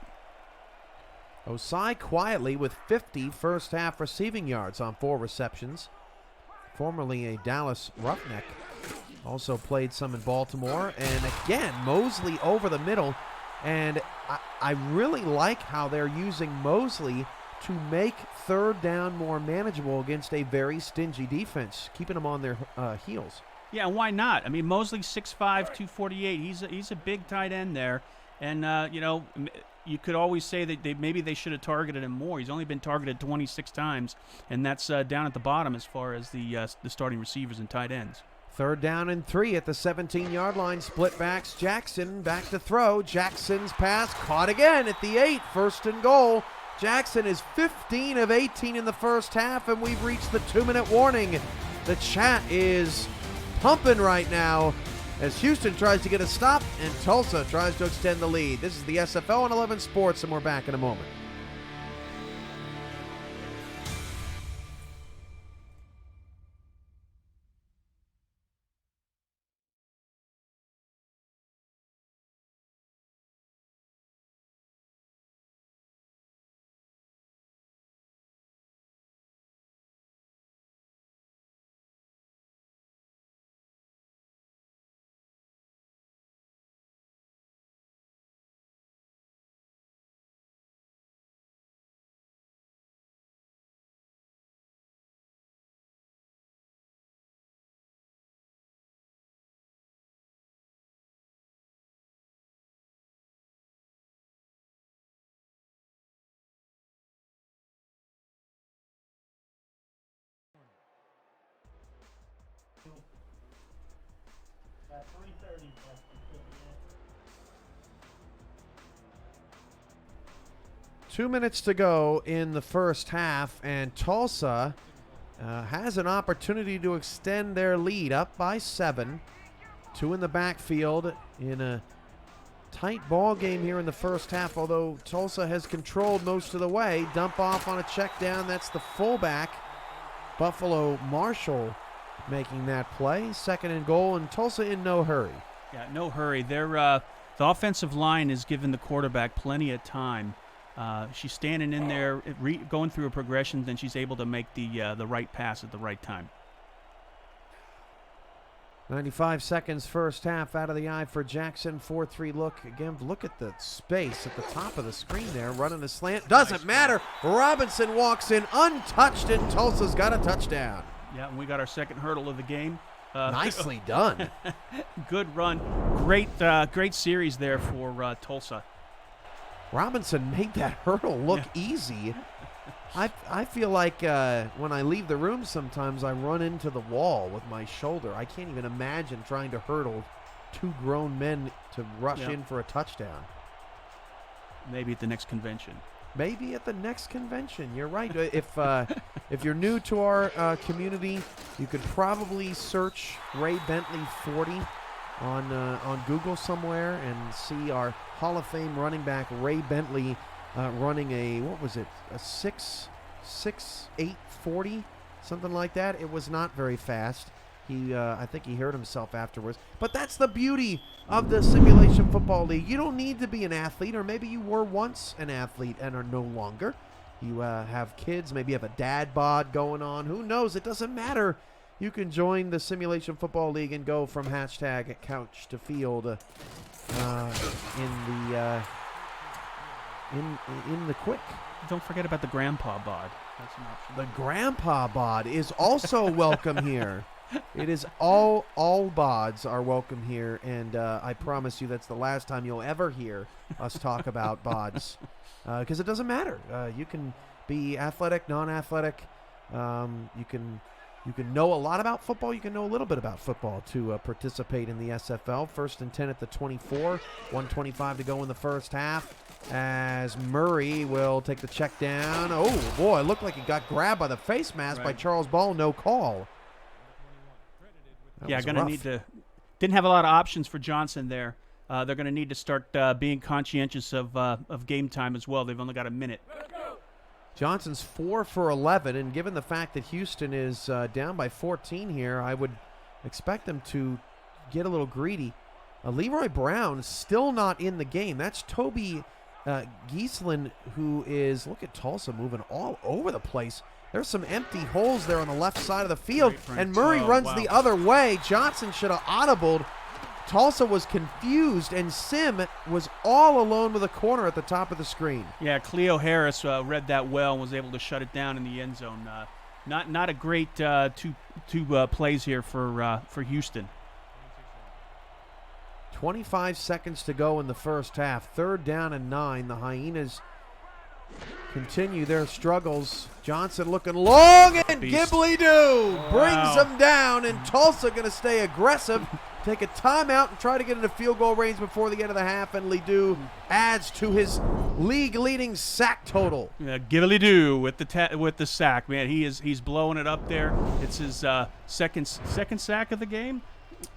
Osai quietly with 50 first-half receiving yards on 4 receptions. Formerly a Dallas Roughneck. Also played some in Baltimore. And again, Mosley over the middle. And I really like how they're using Mosley to make 3rd down more manageable against a very stingy defense, keeping them on their heels. Yeah, why not? I mean, Mosley's 6'5", 248. He's a big tight end there. And, you could always say that maybe they should have targeted him more. He's only been targeted 26 times, and that's down at the bottom as far as the starting receivers and tight ends. 3rd down and 3 at the 17-yard line. Split backs. Jackson back to throw. Jackson's pass caught again at the 8. 1st and goal. Jackson is 15 of 18 in the first half, and we've reached the 2-minute warning. The chat is pumping right now as Houston tries to get a stop and Tulsa tries to extend the lead. This is the SFL on 11 Sports, and we're back in a moment. At 3:30. 2 minutes to go in the first half, and Tulsa has an opportunity to extend their lead up by 7. 2 in the backfield in a tight ball game here in the first half, although Tulsa has controlled most of the way. Dump off on a check down. That's the fullback, Buffalo Marshall, making that play. 2nd and goal, and Tulsa in no hurry. Yeah, no hurry. The offensive line is giving the quarterback plenty of time. She's standing in there, going through a progression, then she's able to make the right pass at the right time. 95 seconds first half out of the eye for Jackson. 4-3 look. Again, look at the space at the top of the screen there. Running a slant. Doesn't matter. Robinson walks in untouched, and Tulsa's got a touchdown. Yeah, and we got our 2nd hurdle of the game. Nicely done. Good run. Great series there for Tulsa. Robinson made that hurdle look easy. I feel like when I leave the room sometimes I run into the wall with my shoulder. I can't even imagine trying to hurdle 2 grown men to rush in for a touchdown. Maybe at the next convention. Maybe at the next convention. You're right. If you're new to our community, you could probably search Ray Bentley 40 on Google somewhere and see our Hall of Fame running back Ray Bentley running a 6.8 40, something like that. It was not very fast. I think he hurt himself afterwards. But that's the beauty of the Simulation Football League. You don't need to be an athlete, or maybe you were once an athlete and are no longer. You have kids, maybe you have a dad bod going on. Who knows? It doesn't matter. You can join the Simulation Football League and go from hashtag couch to field in the quick. Don't forget about the grandpa bod. That's an option. The grandpa bod is also welcome here. It is all bods are welcome here, and I promise you that's the last time you'll ever hear us talk about bods, because it doesn't matter. You can be athletic, non-athletic. You can know a lot about football. You can know a little bit about football to participate in the SFL. 1st and 10 at the 24. 1:25 to go in the first half. As Murray will take the check down. Oh boy, it looked like he got grabbed by the face mask by Charles Ball. No call. Yeah, going to need to. Didn't have a lot of options for Johnson there. They're going to need to start being conscientious of game time as well. They've only got a minute. Johnson's 4 for 11, and given the fact that Houston is down by 14 here, I would expect them to get a little greedy. Leroy Brown still not in the game. That's Toby Giesland, who is, look at Tulsa moving all over the place. There's some empty holes there on the left side of the field, and Murray runs the other way. Johnson should have audibled. Tulsa was confused, and Sim was all alone with a corner at the top of the screen. Yeah, Cleo Harris read that well and was able to shut it down in the end zone. Not a great two plays here for Houston. 25 seconds to go in the first half. 3rd down and 9. The Hyenas continue their struggles. Johnson looking long, and Ghibli-Doo brings them down, and Tulsa going to stay aggressive, take a timeout, and try to get into field goal range before the end of the half, and Ledoux adds to his league-leading sack total. Yeah, Ghibli-Doo with the sack, man. He's blowing it up there. It's his second sack of the game.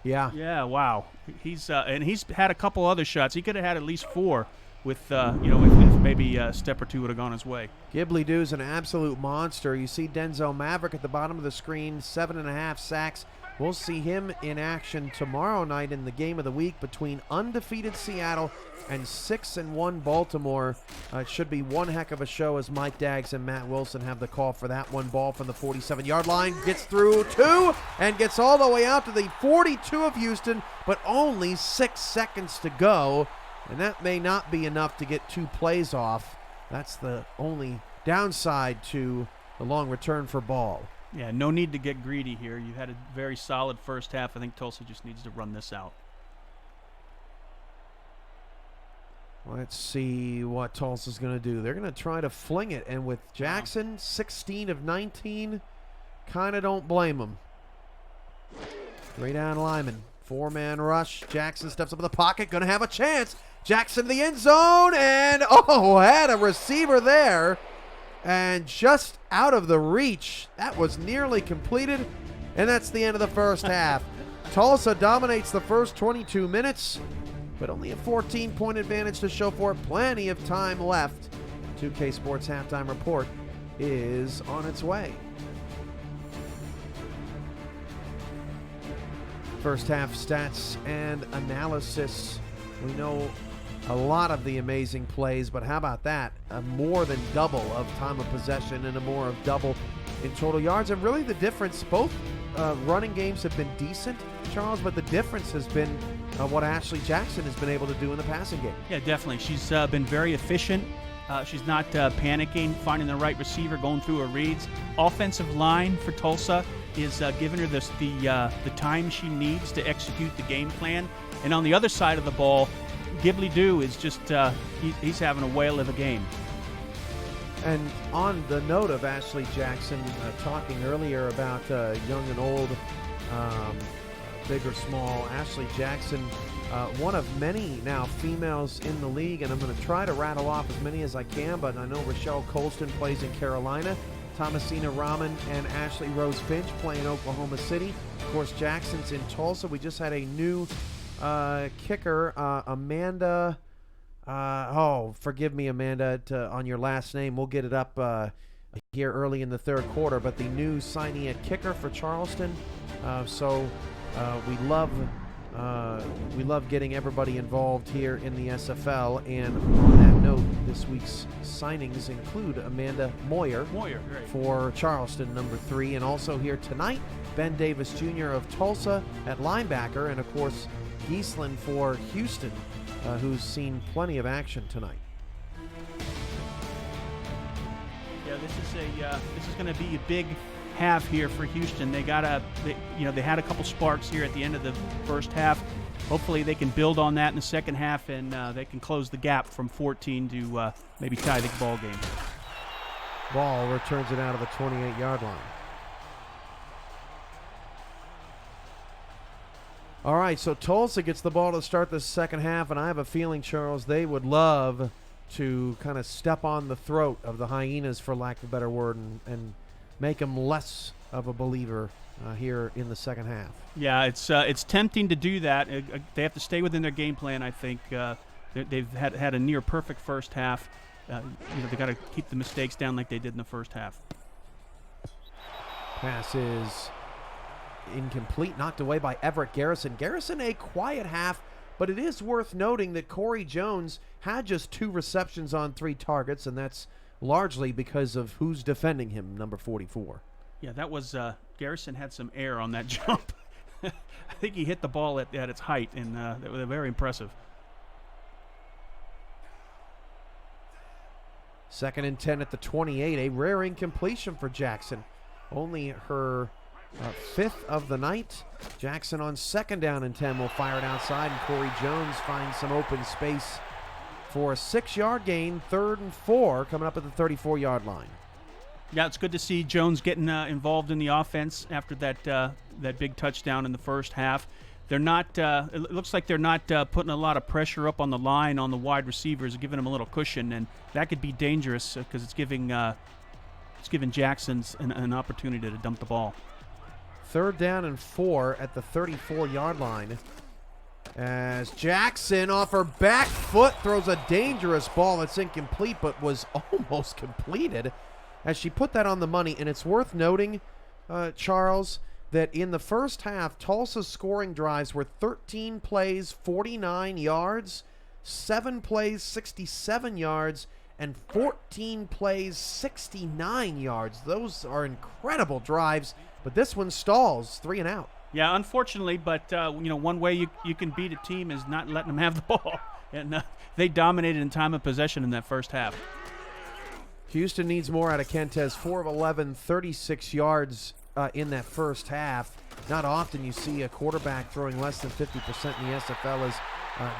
Yeah. Yeah. Wow. He's had a couple other shots. He could have had at least 4 with if maybe a step or two would have gone his way. Ghibli-Doo's an absolute monster. You see Denzel Maverick at the bottom of the screen, 7.5 sacks. We'll see him in action tomorrow night in the game of the week between undefeated Seattle and 6-1 Baltimore. It should be one heck of a show as Mike Daggs and Matt Wilson have the call for that one. Ball from the 47-yard line, gets through 2 and gets all the way out to the 42 of Houston, but only 6 seconds to go, and that may not be enough to get 2 plays off. That's the only downside to the long return for Ball. Yeah, no need to get greedy here. You had a very solid first half. I think Tulsa just needs to run this out. Let's see what Tulsa's going to do. They're going to try to fling it, and with Jackson, 16 of 19, kind of don't blame him. 3-down lineman, 4-man rush. Jackson steps up in the pocket, going to have a chance. Jackson to the end zone, and had a receiver there. And just out of the reach. That was nearly completed, and that's the end of the first half. Tulsa dominates the first 22 minutes, but only a 14-point advantage to show for it. Plenty of time left. 2K Sports Halftime Report is on its way. First half stats and analysis. We know a lot of the amazing plays, but how about that? A more than double of time of possession and a more of double in total yards. And really the difference, both running games have been decent, Charles, but the difference has been what Ashley Jackson has been able to do in the passing game. Yeah, definitely. She's been very efficient. She's not panicking, finding the right receiver, going through her reads. Offensive line for Tulsa is giving her the time she needs to execute the game plan. And on the other side of the ball, Ghibli-Doo is just he's having a whale of a game. And on the note of Ashley Jackson, talking earlier about young and old, big or small, Ashley Jackson, one of many now females in the league, and I'm going to try to rattle off as many as I can, but I know Rochelle Colston plays in Carolina, Thomasina Rahman and Ashley Rose Finch play in Oklahoma City. Of course, Jackson's in Tulsa. We just had a new kicker, Amanda. Forgive me, Amanda, on your last name. We'll get it up here early in the third quarter. But the new signee at kicker for Charleston. We love getting everybody involved here in the SFL. And on that note, this week's signings include Amanda Moyer for Charleston, number 3, and also here tonight, Ben Davis Jr. of Tulsa at linebacker, and of course Giesland for Houston who's seen plenty of action tonight. Yeah, this is going to be a big half here for Houston. They had a couple sparks here at the end of the first half. Hopefully they can build on that in the second half, and they can close the gap from 14 to maybe tie the ball game. Ball returns it out of the 28-yard line. All right, so Tulsa gets the ball to start the second half, and I have a feeling, Charles, they would love to kind of step on the throat of the Hyenas, for lack of a better word, and make them less of a believer here in the second half. Yeah, it's tempting to do that. They have to stay within their game plan, I think. They've had a near perfect first half. They got to keep the mistakes down like they did in the first half. Pass is incomplete, knocked away by Everett Garrison. Garrison, a quiet half, but it is worth noting that Corey Jones had just 2 receptions on 3 targets, and that's largely because of who's defending him, number 44. Yeah, that was Garrison had some air on that jump. I think he hit the ball at its height, and that was very impressive. 2nd and 10 at the 28, a rare incompletion for Jackson. Only her 5th of the night. Jackson on 2nd down and 10 will fire it outside, and Corey Jones finds some open space for a 6-yard gain, 3rd and 4, coming up at the 34-yard line. Yeah, it's good to see Jones getting involved in the offense after that big touchdown in the first half. They're not. It looks like they're not putting a lot of pressure up on the line on the wide receivers, giving them a little cushion, and that could be dangerous because it's giving Jackson an opportunity to dump the ball. 3rd down and 4 at the 34-yard line, as Jackson off her back foot throws a dangerous ball that's incomplete, but was almost completed as she put that on the money. And it's worth noting, Charles, that in the first half, Tulsa's scoring drives were 13 plays, 49 yards, 7 plays, 67 yards, and 14 plays, 69 yards. Those are incredible drives, but this one stalls, 3 and out. Yeah, unfortunately, but one way you can beat a team is not letting them have the ball, and they dominated in time of possession in that first half. Houston needs more out of Kentez. 4 of 11, 36 yards in that first half. Not often you see a quarterback throwing less than 50% in the SFL as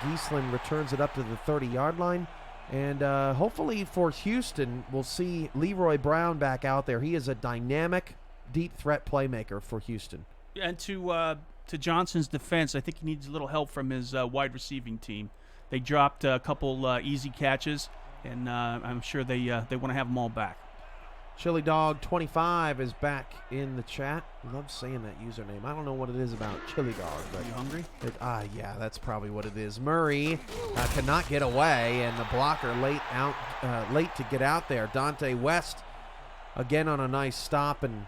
Giesland returns it up to the 30-yard line. And hopefully for Houston, we'll see Leroy Brown back out there. He is a dynamic, deep threat playmaker for Houston. And to Johnson's defense, I think he needs a little help from his wide receiving team. They dropped a couple easy catches, and I'm sure they want to have them all back. Chili Dog 25 is back in the chat. I love saying that username. I don't know what it is about Chili Dog. But are you hungry? Yeah, that's probably what it is. Murray cannot get away, and the blocker late to get out there. Dante West again on a nice stop, and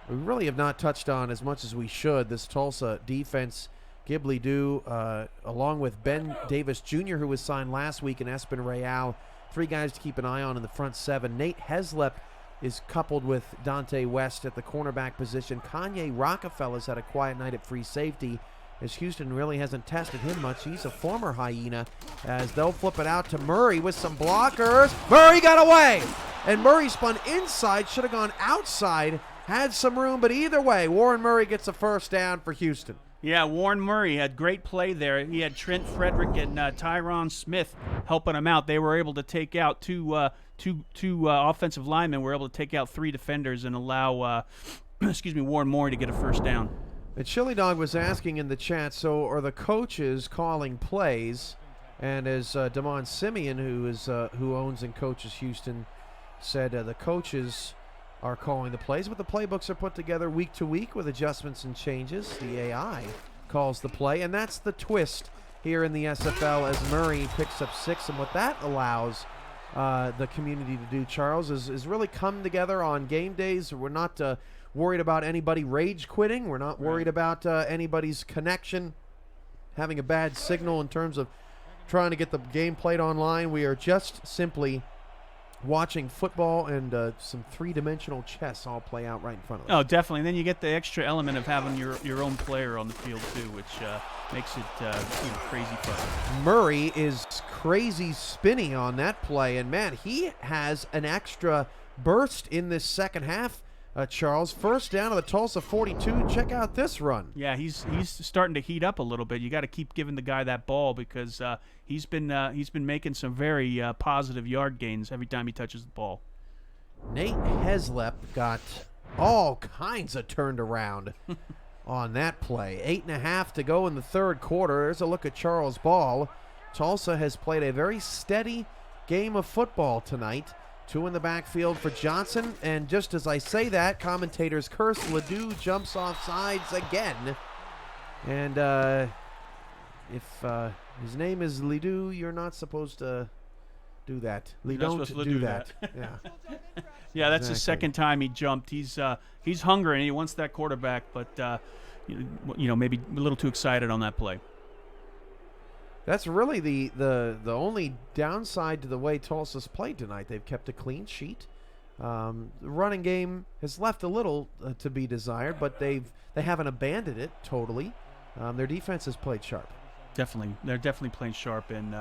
we really have not touched on as much as we should this Tulsa defense. Ghibli Dew, along with Ben Davis Jr., who was signed last week, and Espen Real, 3 guys to keep an eye on in the front 7. Nate Heslep is coupled with Dante West at the cornerback position. Kanye Rockefeller's had a quiet night at free safety, as Houston really hasn't tested him much. He's a former Hyena, as they'll flip it out to Murray with some blockers. Murray got away, and Murray spun inside, should have gone outside, had some room, but either way, Warren Murray gets a first down for Houston. Yeah, Warren Murray had great play there. He had Trent Frederick and Tyron Smith helping him out. They were able to take out two offensive linemen. Were able to take out 3 defenders and allow, Warren Murray to get a first down. The Chili Dog was asking in the chat, so are the coaches calling plays? And as Damon Simeon, who owns and coaches Houston, said, the coaches are calling the plays, but the playbooks are put together week to week with adjustments and changes. The AI calls the play, and that's the twist here in the SFL as Murray picks up 6. And what that allows the community to do, Charles, is really come together on game days. We're not worried about anybody rage quitting. We're not worried about anybody's connection having a bad signal in terms of trying to get the game played online. We are just simply watching football and some three-dimensional chess all play out right in front of us. Oh, definitely. And then you get the extra element of having your own player on the field too, which makes it crazy fun. Murray is crazy spinny on that play, and man, he has an extra burst in this second half. Charles, first down to the Tulsa 42. Check out this run. Yeah, he's starting to heat up a little bit. You got to keep giving the guy that ball because he's been making some very positive yard gains every time he touches the ball. Nate Heslep got all kinds of turned around on that play. 8.5 to go in the third quarter. There's a look at Charles' ball. Tulsa has played a very steady game of football tonight. 2 in the backfield for Johnson, and just as I say that, commentators curse. Ledoux jumps off sides again. And if his name is Ledoux, you're not supposed to do that. Don't do that. Yeah. Yeah, that's the Exactly. second time he jumped. He's hungry and he wants that quarterback, but maybe a little too excited on that play. That's really the only downside to the way Tulsa's played tonight. They've kept a clean sheet. The running game has left a little to be desired, but they haven't abandoned it totally. Their defense has played sharp. Definitely, they're definitely playing sharp, and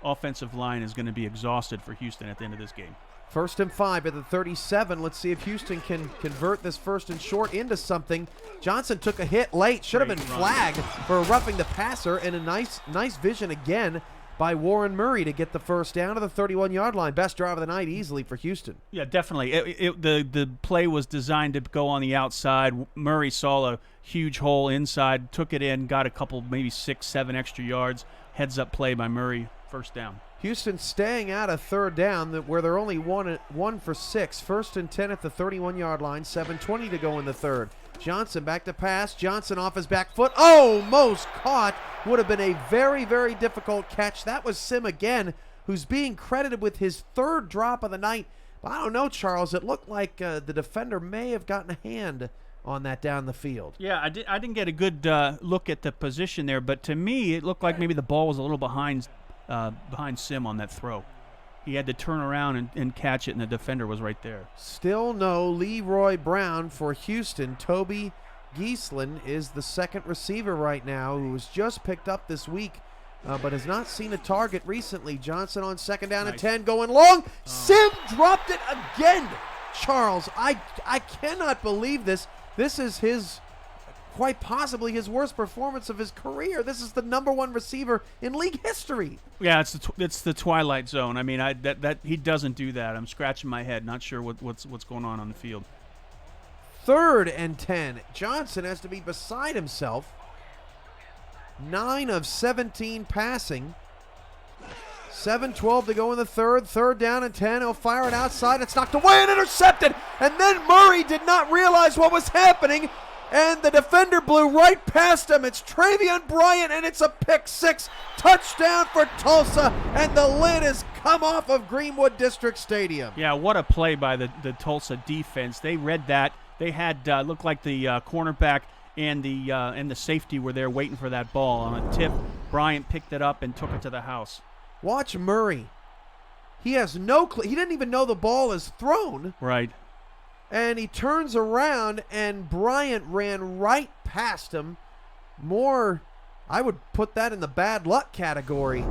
offensive line is going to be exhausted for Houston at the end of this game. 1st and 5 at the 37. Let's see if Houston can convert this 1st and short into something. Johnson took a hit late. Should have been Great run. flagged for roughing the passer, and a nice vision again by Warren Murray to get the first down to the 31-yard line. Best drive of the night easily for Houston. Yeah, definitely. The play was designed to go on the outside. Murray saw a huge hole inside, took it in, got a couple, maybe 6, 7 extra yards. Heads-up play by Murray, first down. Houston staying out of third down where they're only 1 for 6. 1st and 10 at the 31-yard line. 7:20 to go in the third. Johnson back to pass. Johnson off his back foot. Almost caught. Would have been a very, very difficult catch. That was Sim again, who's being credited with his 3rd drop of the night. But I don't know, Charles. It looked like the defender may have gotten a hand on that down the field. Yeah, I didn't get a good look at the position there, but to me it looked like maybe the ball was a little behind Sim on that throw. He had to turn around and catch it, and the defender was right there. Still no Leroy Brown for Houston. Toby Gieslin is the second receiver right now, who was just picked up this week, but has not seen a target recently. Johnson on 2nd down and Nice. 10 going long. Sim dropped it again. Charles, I cannot believe this. This is quite possibly his worst performance of his career. This is the #1 receiver in league history. Yeah, it's the twilight zone. I mean, that he doesn't do that. I'm scratching my head, not sure what's going on the field. 3rd and 10. Johnson has to be beside himself. 9 of 17 passing. 7:12 to go in the third. 3rd down and 10. He'll fire it outside. It's knocked away and intercepted. And then Murray did not realize what was happening, and the defender blew right past him. It's Travion Bryant, and it's a pick 6. Touchdown for Tulsa, and the lid has come off of Greenwood District Stadium. Yeah, what a play by the Tulsa defense. They read that. They had looked like the cornerback and the safety were there waiting for that ball. On a tip, Bryant picked it up and took it to the house. Watch Murray. He has no clue. He didn't even know the ball is thrown. Right. And he turns around, and Bryant ran right past him. More, I would put that in the bad luck category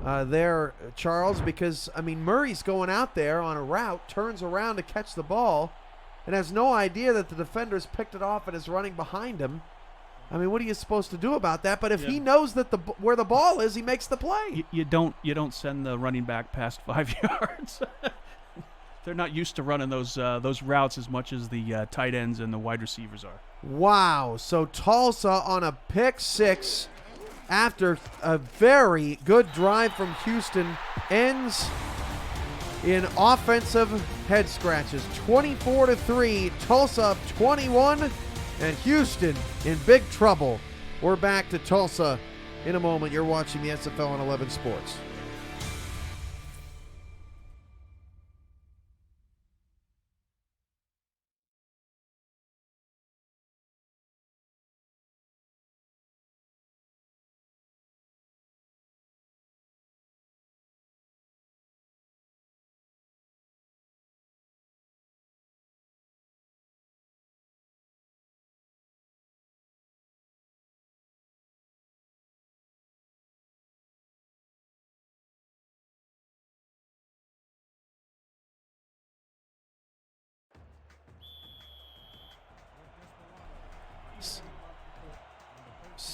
there, Charles, because, I mean, Murray's going out there on a route, turns around to catch the ball, and has no idea that the defender's picked it off and is running behind him. I mean, what are you supposed to do about that? But if he knows that where the ball is, he makes the play. You don't send the running back past 5 yards. They're not used to running those routes as much as the tight ends and the wide receivers are. Wow. So Tulsa on a pick 6 after a very good drive from Houston ends in offensive head scratches. 24-3, Tulsa up 21, and Houston in big trouble. We're back to Tulsa in a moment. You're watching the SFL on 11 Sports.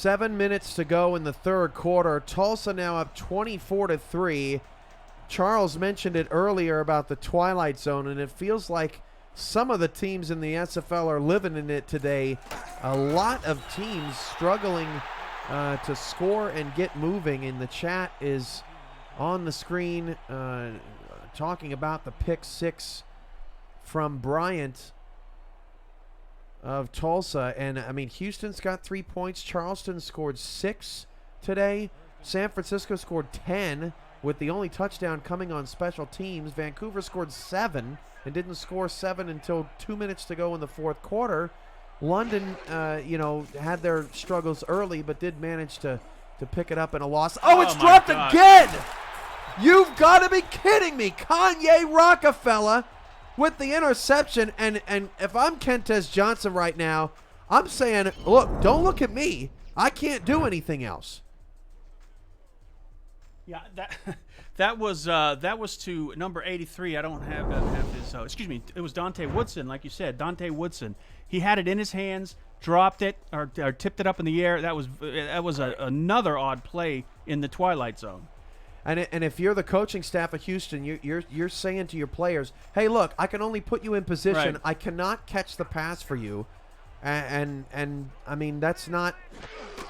7 minutes to go in the third quarter. Tulsa now up 24-3. Charles mentioned it earlier about the twilight zone, and it feels like some of the teams in the SFL are living in it today. A lot of teams struggling to score and get moving, and the chat is on the screen talking about the pick six from Bryant of Tulsa. And I mean, Houston's got 3 points. Charleston scored 6 today. San Francisco scored 10 with the only touchdown coming on special teams. Vancouver scored 7 and didn't score 7 until 2 minutes to go in the fourth quarter. London, had their struggles early, but did manage to pick it up in a loss. Oh, it's dropped again! You've got to be kidding me. Kanye Rockefeller with the interception. And if I'm Kentez Johnson right now, I'm saying, look, don't look at me. I can't do anything else. Yeah, that was to number 83. I don't have his. Excuse me. It was Dante Woodson, like you said. Dante Woodson. He had it in his hands, dropped it, or tipped it up in the air. That was another odd play in the twilight zone. And if you're the coaching staff of Houston, you're saying to your players, hey, look, I can only put you in position. Right. I cannot catch the pass for you. And I mean, that's not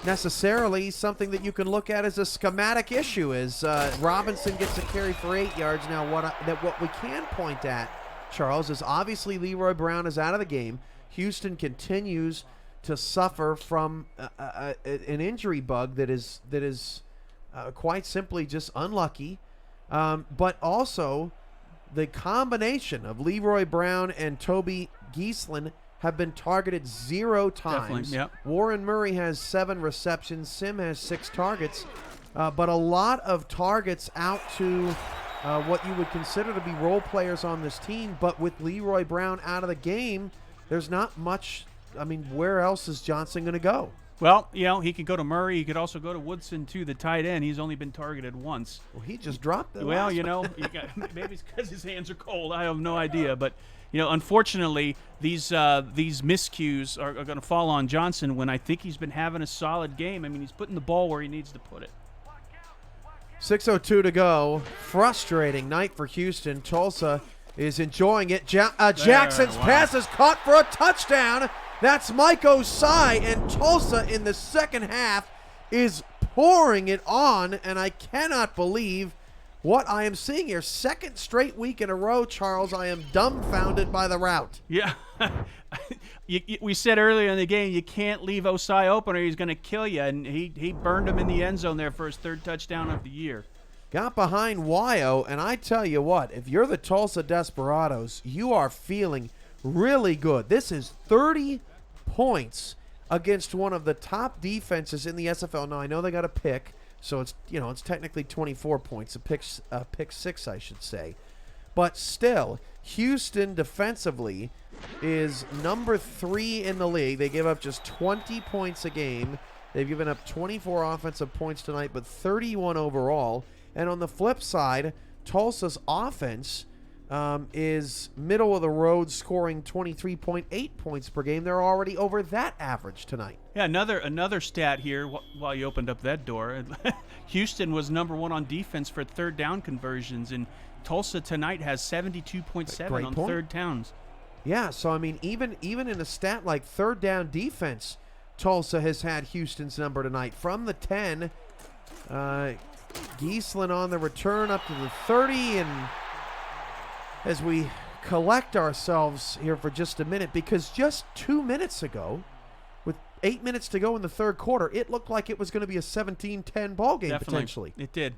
necessarily something that you can look at as a schematic issue. As Robinson gets a carry for 8 yards. Now, what we can point at, Charles, is obviously Leroy Brown is out of the game. Houston continues to suffer from an injury bug that is quite simply just unlucky. But also the combination of Leroy Brown and Toby Geeslin have been targeted 0 times. Yep. Warren Murray has 7 receptions. Sim has 6 targets. But a lot of targets out to what you would consider to be role players on this team. But with Leroy Brown out of the game, there's not much. I mean, where else is Johnson going to go? Well, he could go to Murray. He could also go to Woodson, too, the tight end. He's only been targeted once. Well, he just dropped it. Well, maybe it's because his hands are cold. I have no idea. But, unfortunately, these miscues are going to fall on Johnson when I think he's been having a solid game. I mean, he's putting the ball where he needs to put it. 6:02 to go. Frustrating night for Houston. Tulsa is enjoying it. Jackson's pass is caught for a touchdown. That's Mike Osai, and Tulsa in the second half is pouring it on, and I cannot believe what I am seeing here. Second straight week in a row, Charles. I am dumbfounded by the route. Yeah. We said earlier in the game, you can't leave Osai open or he's going to kill you, and he burned him in the end zone there for his 3rd touchdown of the year. Got behind Wyo, and I tell you what, if you're the Tulsa Desperados, you are feeling really good. This is 30 points against one of the top defenses in the SFL. Now, I know they got a pick, so it's technically 24 points, a pick 6, I should say. But still, Houston defensively is number 3 in the league. They give up just 20 points a game. They've given up 24 offensive points tonight, but 31 overall. And on the flip side, Tulsa's offense is middle of the road, scoring 23.8 points per game. They're already over that average tonight. Yeah, another stat here while you opened up that door. Houston was number 1 on defense for 3rd down conversions, and Tulsa tonight has 72.7 on 3rd downs. Yeah, so I mean, even in a stat like 3rd down defense, Tulsa has had Houston's number tonight. From the 10, Geeslin on the return up to the 30, and as we collect ourselves here for just a minute, because just 2 minutes ago, with 8 minutes to go in the third quarter, it looked like it was going to be a 17-10 ball game. Definitely. Potentially. It did,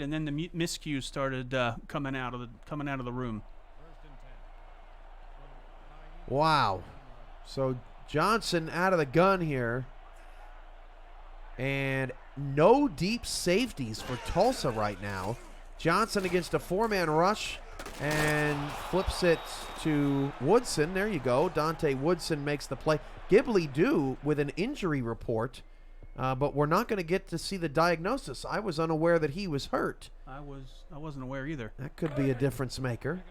and then the miscues started coming out of the room. Wow. So Johnson out of the gun here, and no deep safeties for Tulsa right now. Johnson against a 4-man rush and flips it to Woodson. There you go. Dante Woodson makes the play. Ghibli due with an injury report, but we're not going to get to see the diagnosis. I was unaware that he was hurt. I wasn't aware either. That could be a difference maker.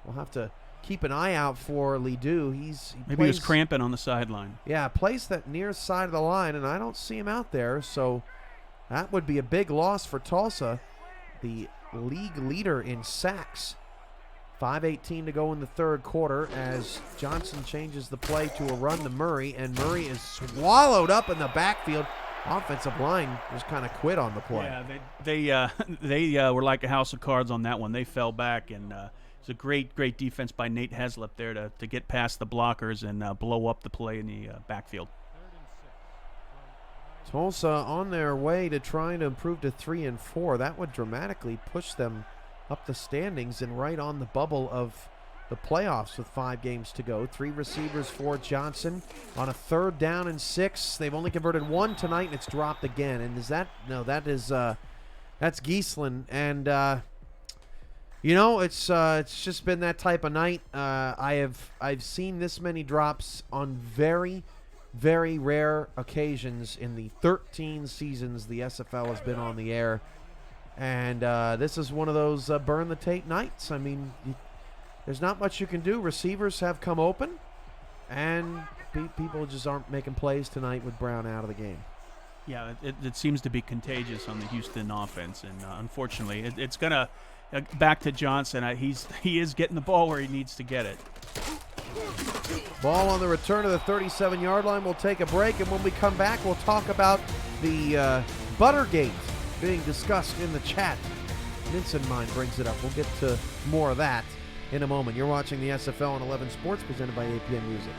We'll have to keep an eye out for Ledoux. Maybe he was cramping on the sideline. Yeah, plays that near side of the line, and I don't see him out there. So that would be a big loss for Tulsa, the league leader in sacks. 5:18 to go in the third quarter as Johnson changes the play to a run to Murray, and Murray is swallowed up in the backfield. Offensive line just kind of quit on the play. Yeah, they were like a house of cards on that one. They fell back, and it's a great defense by Nate Heslop there to get past the blockers and blow up the play in the backfield. Tulsa on their way to trying to improve to 3-4. That would dramatically push them up the standings and right on the bubble of the playoffs with 5 games to go. 3 receivers for Johnson on a 3rd down and 6. They've only converted 1 tonight, and it's dropped again. And is that – no, that is that's Giesland. And, it's just been that type of night. I've seen this many drops on very, very rare occasions in the 13 seasons the SFL has been on the air. And this is one of those burn the tape nights. I mean, there's not much you can do. Receivers have come open, and people just aren't making plays tonight with Brown out of the game. Yeah, it seems to be contagious on the Houston offense, and unfortunately, it's going to back to Johnson. He is getting the ball where he needs to get it. Ball on the return to the 37-yard line. We'll take a break, and when we come back, we'll talk about the Buttergate being discussed in the chat. Minson Mind brings it up. We'll get to more of that in a moment. You're watching the SFL on 11 Sports, presented by APM Music.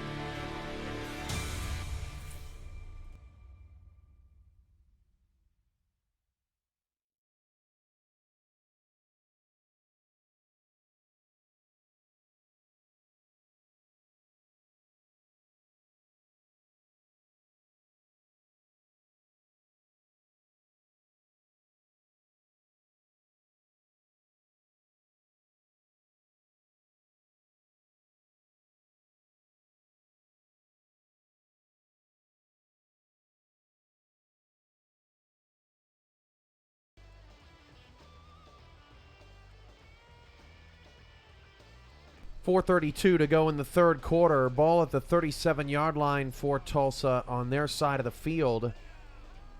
.432 to go in the third quarter. Ball at the 37-yard line for Tulsa on their side of the field.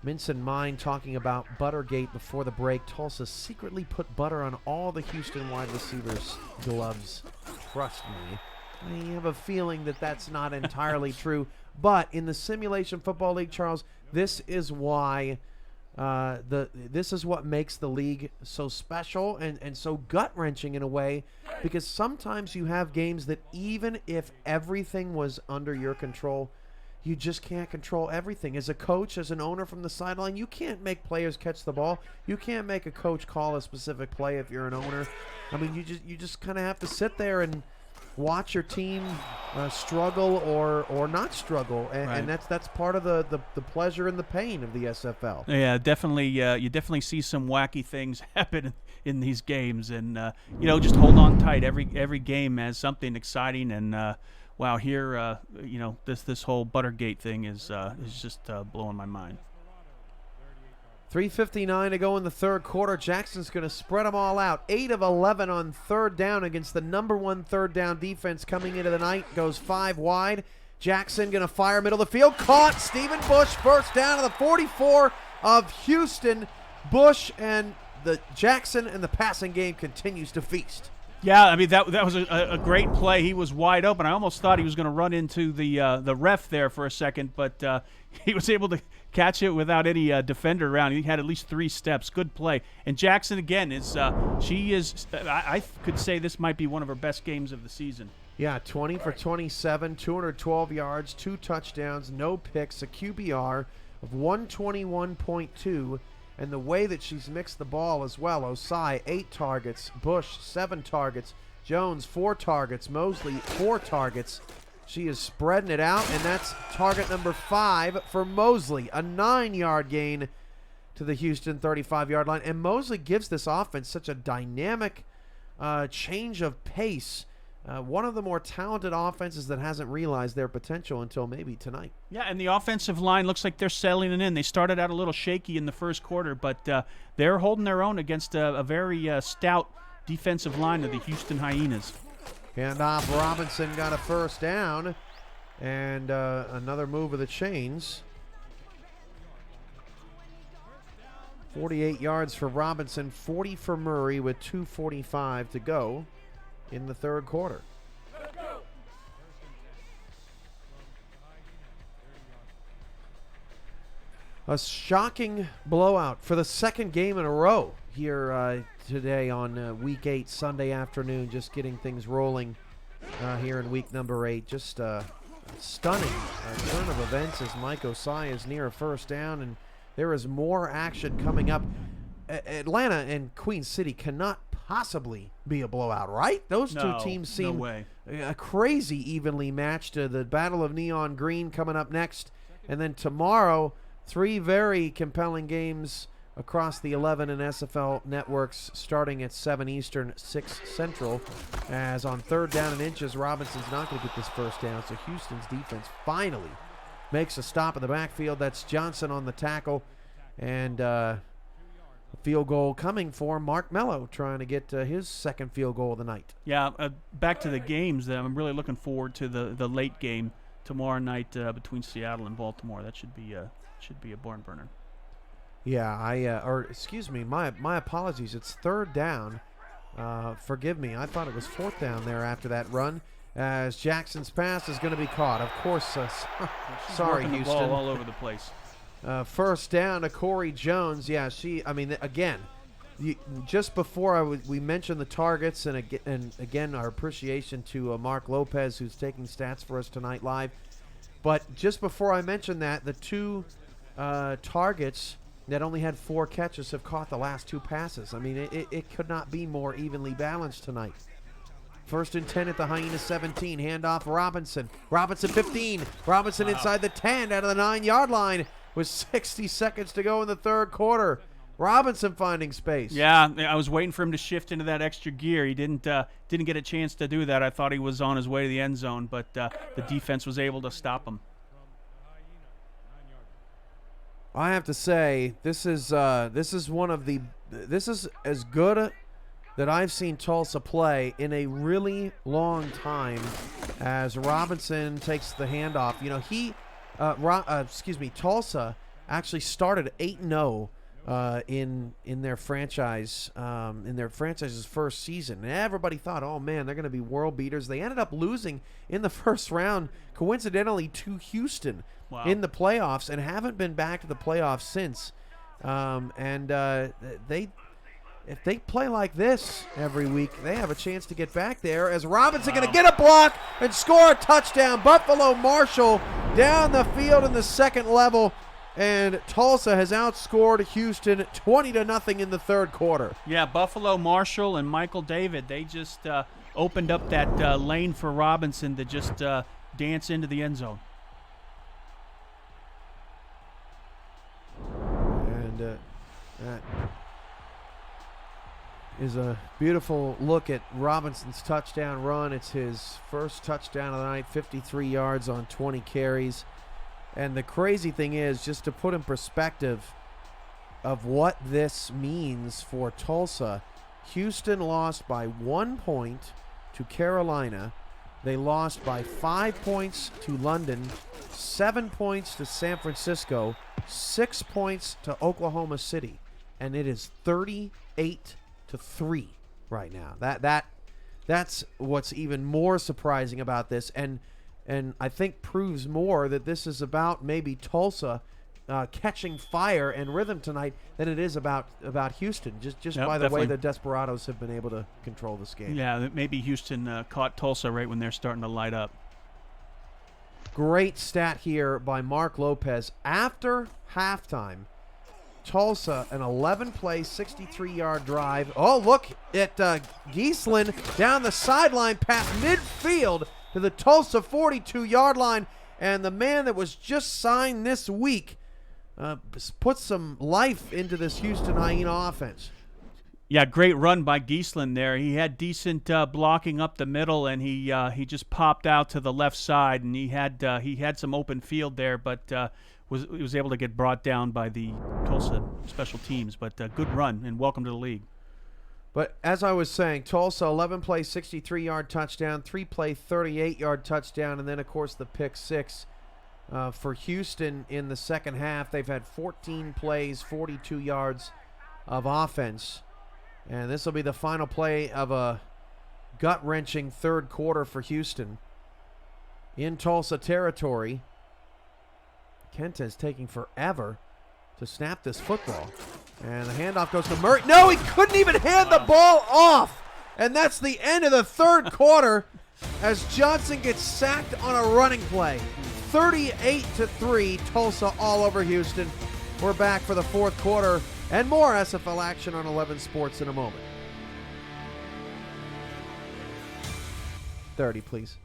Minson Mind talking about Buttergate before the break. Tulsa secretly put butter on all the Houston wide receivers' gloves. Trust me. I have a feeling that that's not entirely true. But in the Simulation Football League, Charles, this is why this is what makes the league so special and so gut-wrenching in a way, because sometimes you have games that even if everything was under your control, you just can't control everything. As a coach, as an owner from the sideline, you can't make players catch the ball. You can't make a coach call a specific play if you're an owner. I mean, you just kind of have to sit there and watch your team struggle or not struggle, and that's part of the pleasure and the pain of the SFL. Yeah, definitely. You definitely see some wacky things happen in these games, and just hold on tight. Every game has something exciting, and wow, here this whole Buttergate thing is just blowing my mind. 3:59 to go in the third quarter. Jackson's going to spread them all out. 8 of 11 on 3rd down against the #1 3rd down defense coming into the night. Goes 5 wide. Jackson going to fire middle of the field. Caught. Stephen Bush first down to the 44 of Houston. Bush and the Jackson and the passing game continues to feast. Yeah, I mean that was a great play. He was wide open. I almost thought he was going to run into the ref there for a second, but he was able to catch it without any defender around. He had at least 3 steps. Good play. And Jackson again I could say this might be one of her best games of the season. Yeah, 20 for 27, 212 yards, 2 touchdowns, no picks, a QBR of 121.2. And the way that she's mixed the ball as well. Osai, 8 targets. Bush, 7 targets. Jones, 4 targets. Mosley, 4 targets. She is spreading it out, and that's target number 5 for Mosley. A 9-yard gain to the Houston 35-yard line. And Mosley gives this offense such a dynamic change of pace. One of the more talented offenses that hasn't realized their potential until maybe tonight. Yeah, and the offensive line looks like they're settling it in. They started out a little shaky in the first quarter, but they're holding their own against a very stout defensive line of the Houston Hyenas. Handoff, Robinson got a first down, and another move of the chains. 48 yards for Robinson, 40 for Murray with 2:45 to go in the third quarter. A shocking blowout for the second game in a row here today on Week 8, Sunday afternoon, just getting things rolling here in week number 8. Just a stunning turn of events as Mike Osai is near a first down, and there is more action coming up. Atlanta and Queen City cannot possibly be a blowout, right? Those two teams seem crazy evenly matched. The Battle of Neon Green coming up next, and then tomorrow, 3 very compelling games across the 11 and SFL networks starting at 7 Eastern, 6 Central. As on third down and inches, Robinson's not going to get this first down, so Houston's defense finally makes a stop in the backfield. That's Johnson on the tackle, and a field goal coming for Mark Mello, trying to get his second field goal of the night. Yeah, back to the games. I'm really looking forward to the late game tomorrow night between Seattle and Baltimore. That should be a barn burner. Yeah, excuse me, my apologies. It's third down. Forgive me. I thought it was fourth down there after that run, as Jackson's pass is going to be caught. Of course, sorry, Houston. Houston. The ball all over the place. First down to Corey Jones. Yeah, again, just before we mentioned the targets, and again our appreciation to Mark Lopez, who's taking stats for us tonight live. But just before I mentioned that, the 2 targets that only had 4 catches have caught the last 2 passes. I mean, it could not be more evenly balanced tonight. First and 10 at the Hyena 17. Handoff Robinson. Robinson 15. Robinson inside the 10 out of the 9-yard line with 60 seconds to go in the third quarter. Robinson finding space. Yeah, I was waiting for him to shift into that extra gear. He didn't get a chance to do that. I thought he was on his way to the end zone, but the defense was able to stop him. I have to say, this is as good that I've seen Tulsa play in a really long time, as Robinson takes the handoff. You know, Tulsa actually started 8-0 in their franchise's first season. And everybody thought, oh man, they're going to be world beaters. They ended up losing in the first round, coincidentally, to Houston in the playoffs, and haven't been back to the playoffs since. If they play like this every week, they have a chance to get back there, as Robinson going to get a block and score a touchdown. Buffalo Marshall down the field in the second level, and Tulsa has outscored Houston 20-0 in the third quarter. Yeah, Buffalo Marshall and Michael David, they just opened up that lane for Robinson to just dance into the end zone. And that is a beautiful look at Robinson's touchdown run. It's his first touchdown of the night, 53 yards on 20 carries. And the crazy thing is, just to put in perspective of what this means for Tulsa, Houston lost by 1 point to Carolina. They lost by 5 points to London, 7 points to San Francisco, 6 points to Oklahoma City. And it is 38-3 right now. That's what's even more surprising about this, and I think proves more that this is about maybe Tulsa catching fire and rhythm tonight than it is about Houston, just by the way the Desperados have been able to control this game. Yeah, maybe Houston caught Tulsa right when they're starting to light up. Great stat here by Mark Lopez. After halftime, Tulsa, an 11-play, 63-yard drive. Oh, look at Giesland down the sideline past midfield to the Tulsa 42-yard line. And the man that was just signed this week put some life into this Houston Hyena offense. Yeah, great run by Giesland there. He had decent blocking up the middle, and he just popped out to the left side, and he had some open field there, but was able to get brought down by the Tulsa special teams. But good run, and welcome to the league. But as I was saying, Tulsa, 11-play, 63-yard touchdown, 3-play, 38-yard touchdown, and then, of course, the pick six for Houston in the second half. They've had 14 plays, 42 yards of offense. And this will be the final play of a gut-wrenching third quarter for Houston in Tulsa territory. Kentez taking forever to snap this football. And the handoff goes to Murray. No, he couldn't even hand the ball off. And that's the end of the third quarter as Johnson gets sacked on a running play. 38-3, Tulsa all over Houston. We're back for the fourth quarter and more SFL action on 11 Sports in a moment. 30, please.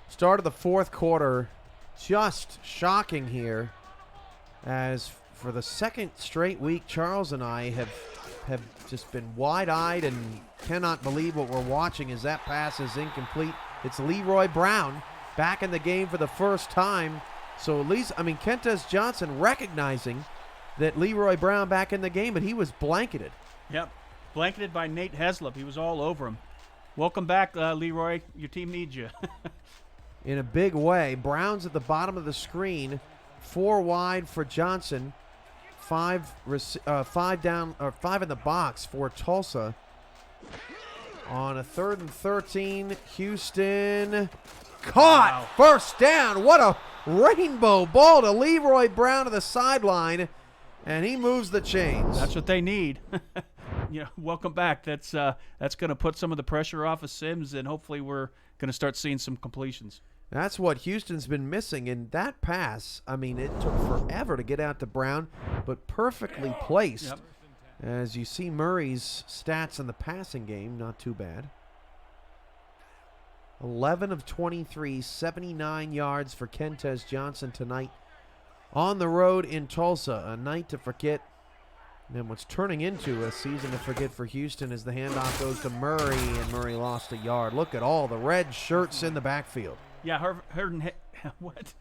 Start of the fourth quarter, just shocking here, as for the second straight week, Charles and I have just been wide-eyed and cannot believe what we're watching as that pass is incomplete. It's Leroy Brown back in the game for the first time. So at least, I mean, Kentez Johnson recognizing that Leroy Brown back in the game, and he was blanketed. Yep, blanketed by Nate Heslop. He was all over him. Welcome back, Leroy. Your team needs you. In a big way. Brown's at the bottom of the screen, 4 wide for Johnson, 5 down, or 5 in the box for Tulsa. On a 3rd and 13, Houston caught. Wow. First down. What a rainbow ball to Leroy Brown to the sideline, and he moves the chains. That's what they need. Yeah, welcome back. That's going to put some of the pressure off of Sims, and hopefully we're going to start seeing some completions. That's what Houston's been missing. And that pass, I mean, it took forever to get out to Brown, but perfectly placed. Yep. As you see Murray's stats in the passing game, not too bad. 11 of 23, 79 yards for Kentez Johnson tonight on the road in Tulsa. A night to forget. And what's turning into a season to forget for Houston as the handoff goes to Murray, and Murray lost a yard. Look at all the red shirts in the backfield. Yeah, what?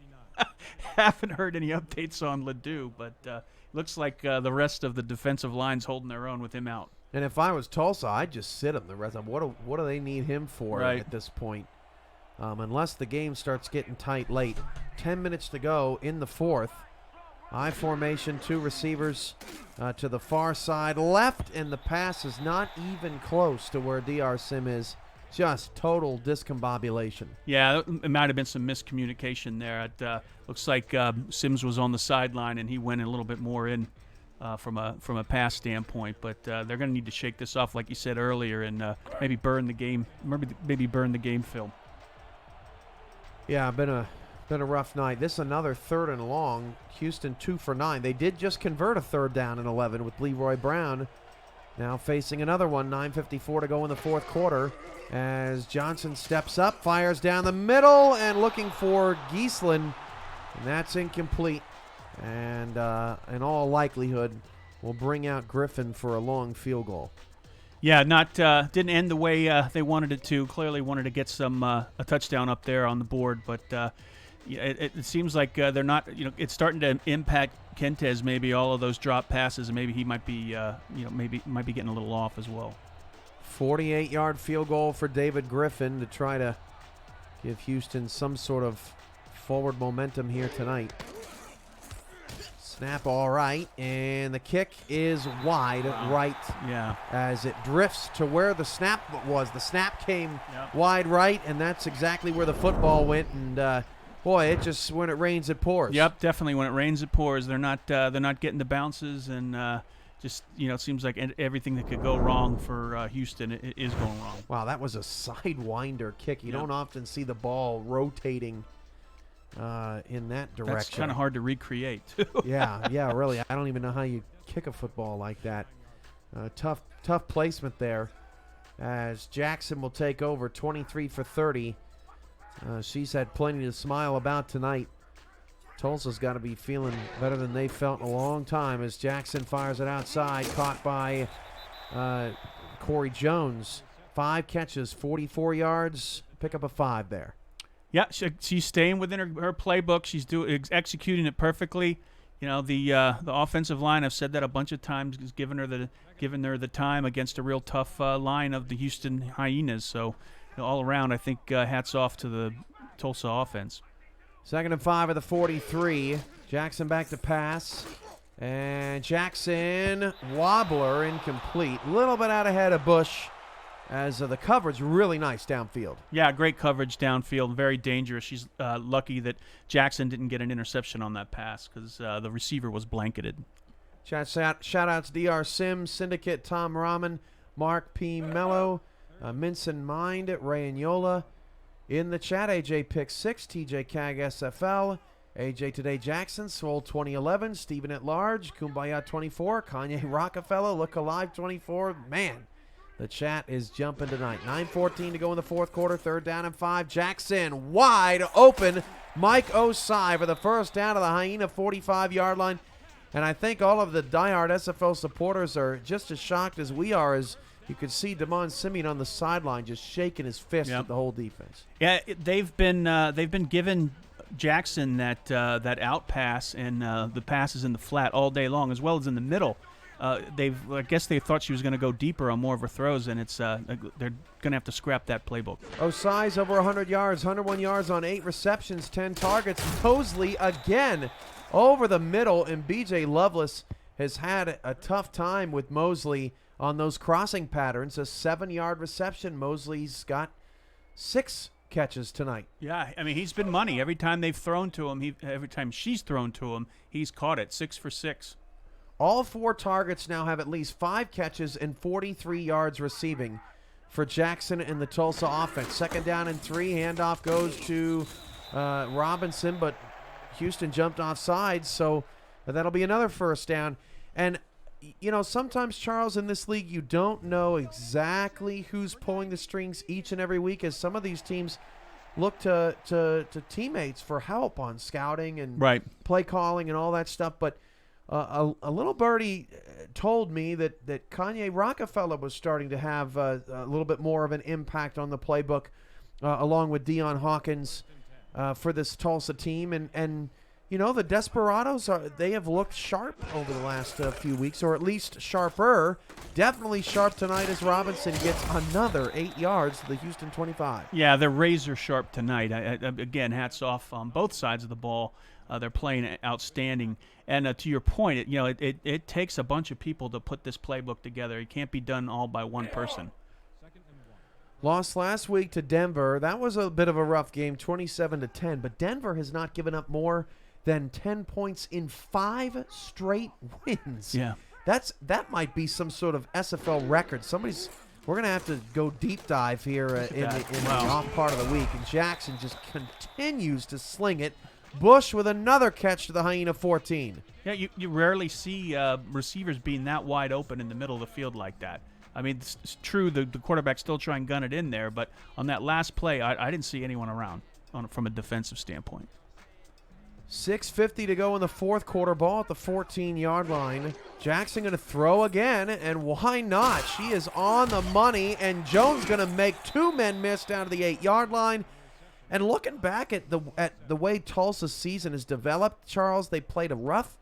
Haven't heard any updates on Ledoux, but looks like the rest of the defensive line's holding their own with him out. And if I was Tulsa, I'd just sit him the rest of them. What do they need him for Right. at this point? Unless the game starts getting tight late. 10 minutes to go in the fourth. I formation, 2 receivers to the far side left, and the pass is not even close to where DR Sim is. Just total discombobulation. Yeah, it might have been some miscommunication there. It looks like Sims was on the sideline, and he went a little bit more in from a pass standpoint. But they're going to need to shake this off, like you said earlier, and maybe burn the game. Maybe burn the game film. Yeah, been a rough night. This is another 3rd and long. Houston 2 for 9. They did just convert a 3rd down and 11 with Leroy Brown. Now facing another one. 9:54 to go in the fourth quarter. As Johnson steps up, fires down the middle, and looking for Giesland, and that's incomplete. And in all likelihood, will bring out Griffin for a long field goal. Yeah, didn't end the way they wanted it to. Clearly wanted to get some a touchdown up there on the board, but it seems like they're not. It's starting to impact Kentez. Maybe all of those drop passes, and maybe he might be might be getting a little off as well. 48-yard field goal for David Griffin to try to give Houston some sort of forward momentum here tonight. Snap all right, and the kick is wide right. Yeah. As it drifts to where the snap was. The snap came wide right, and that's exactly where the football went. And boy, it just, when it rains, it pours. Yep, definitely. When it rains, it pours. They're not getting the bounces, and just it seems like everything that could go wrong for Houston is going wrong. Wow, that was a sidewinder kick. You don't often see the ball rotating in that direction. That's kind of hard to recreate. yeah, really. I don't even know how you kick a football like that. Tough placement there, as Jackson will take over 23 for 30. She's had plenty to smile about tonight. Tulsa's got to be feeling better than they felt in a long time as Jackson fires it outside, caught by Corey Jones. 5 catches, 44 yards, pick up a 5 there. Yeah, she's staying within her playbook. She's executing it perfectly. The offensive line, I've said that a bunch of times, is giving her the time against a real tough line of the Houston Hyenas. So all around, I think hats off to the Tulsa offense. 2nd and 5 at the 43. Jackson back to pass. And Jackson, wobbler, incomplete. A little bit out ahead of Bush as the coverage really nice downfield. Yeah, great coverage downfield. Very dangerous. She's lucky that Jackson didn't get an interception on that pass because the receiver was blanketed. Shout out to DR Sims, Syndicate, Tom Rahman, Mark P. Mello, Minson Mind, Ray Anyola. In the chat, AJ Pick 6, TJ Cag SFL, AJ Today Jackson, Swole 2011, Stephen at Large, Kumbaya 24, Kanye Rockefeller, Look Alive 24. Man, the chat is jumping tonight. 9:14 to go in the 4th quarter, 3rd down and 5. Jackson wide open. Mike Osai for the first down of the Hyena 45-yard line. And I think all of the diehard SFL supporters are just as shocked as we are, as you could see Damon Simeon on the sideline just shaking his fist at the whole defense. Yeah, they've been giving Jackson that out pass and the passes in the flat all day long, as well as in the middle. I guess they thought she was going to go deeper on more of her throws, and they're going to have to scrap that playbook. Osai's over 100 yards, 101 yards on 8 receptions, 10 targets. Mosley again over the middle, and B.J. Lovelace has had a tough time with Mosley on those crossing patterns. A 7-yard reception. Mosley's got 6 catches tonight. Yeah, I mean, he's been money. Every time they've thrown to him, every time she's thrown to him, he's caught it. 6 for 6. All 4 targets now have at least 5 catches and 43 yards receiving for Jackson and the Tulsa offense. 2nd down and 3. Handoff goes to Robinson, but Houston jumped offside, so that'll be another 1st down. And sometimes, Charles, in this league, you don't know exactly who's pulling the strings each and every week, as some of these teams look to teammates for help on scouting and play calling and all that stuff. But a little birdie told me that Kanye Rockefeller was starting to have a little bit more of an impact on the playbook, along with Deion Hawkins for this Tulsa team. And the Desperados, they have looked sharp over the last few weeks, or at least sharper. Definitely sharp tonight as Robinson gets another 8 yards to the Houston 25. Yeah, they're razor sharp tonight. Again, hats off on both sides of the ball. They're playing outstanding. And to your point, it takes a bunch of people to put this playbook together. It can't be done all by one person. Lost last week to Denver. That was a bit of a rough game, 27-10. But Denver has not given up more than 10 points in 5 straight wins. Yeah. That might be some sort of SFL record. We're going to have to go deep dive here in the off part of the week. And Jackson just continues to sling it. Bush with another catch to the Hyena 14. Yeah, you rarely see receivers being that wide open in the middle of the field like that. I mean, it's true the quarterback still trying to gun it in there, but on that last play, I didn't see anyone around from a defensive standpoint. 6:50 to go in the 4th quarter. Ball at the 14-yard line. Jackson going to throw again, and why not? She is on the money, and Jones going to make 2 men miss down to the 8-yard line. And looking back at the way Tulsa's season has developed, Charles, they played a rough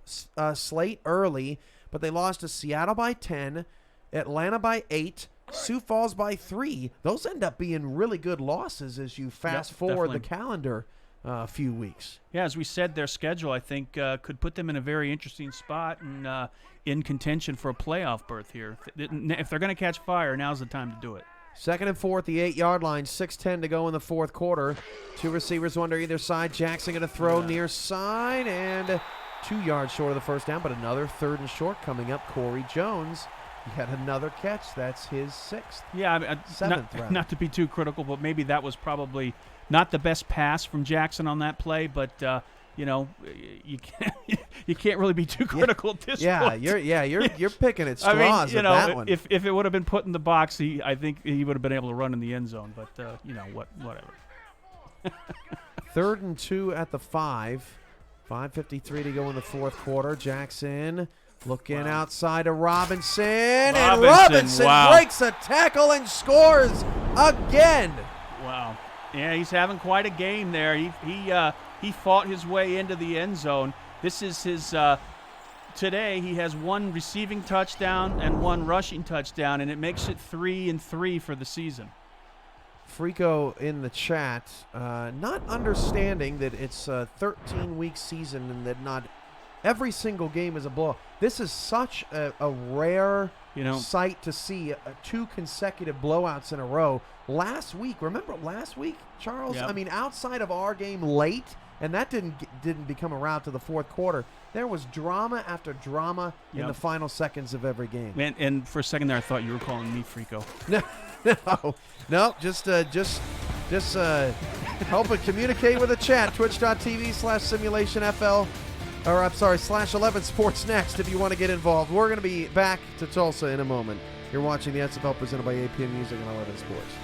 slate early, but they lost to Seattle by 10, Atlanta by 8, Sioux Falls by 3. Those end up being really good losses as you fast forward the calendar a few weeks. Yeah, as we said, their schedule, I think, could put them in a very interesting spot and in contention for a playoff berth here. If they're going to catch fire, now's the time to do it. 2nd and 4 at the 8-yard line, 6:10 to go in the 4th quarter. 2 receivers, one to either side. Jackson going to throw near side, and 2 yards short of the first down, but another 3rd and short coming up. Corey Jones, he had another catch. That's his 6th. Yeah, I mean, Seventh, rather. not to be too critical, but maybe that was probably not the best pass from Jackson on that play. But you know, you can't really be too critical at this point. You're picking at I straws mean, you with know, that one. if it would have been put in the box, I think he would have been able to run in the end zone. But you know, whatever. 3rd and 2 at the 5. 5:53 to go in the fourth quarter. Jackson looking outside to Robinson. And Robinson breaks a tackle and scores again. Wow. Yeah, he's having quite a game there. He fought his way into the end zone. This is his today he has 1 receiving touchdown and 1 rushing touchdown, and it makes it 3-3 for the season. Frico in the chat, not understanding that it's a 13-week season and that not every single game is a blow. This is such a rare sight to see 2 consecutive blowouts in a row. Remember last week, Charles? Yep. I mean, outside of our game late, and that didn't become a rout to the fourth quarter. There was drama after drama in the final seconds of every game. And for a second there, I thought you were calling me Frico. No, just helping communicate with the chat. Twitch.tv/simulationFL, or I'm sorry, /11 Sports next if you want to get involved. We're going to be back to Tulsa in a moment. You're watching the SFL presented by APM Music on 11 Sports.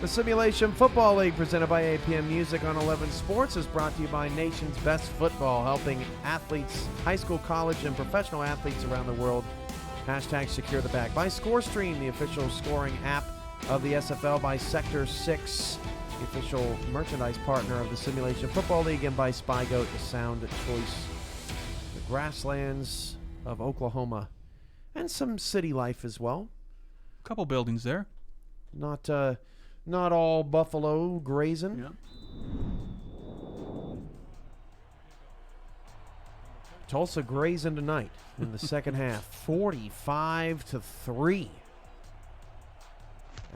The Simulation Football League, presented by APM Music on 11 Sports, is brought to you by Nation's Best Football, helping athletes, high school, college, and professional athletes around the world. Hashtag secure the bag. By ScoreStream, the official scoring app of the SFL. By Sector 6, the official merchandise partner of the Simulation Football League. And by SpyGoat, the sound choice. The grasslands of Oklahoma. And some city life as well. A couple buildings there. Not all buffalo grazing. Yeah. Tulsa grazing tonight in the second half, 45-3.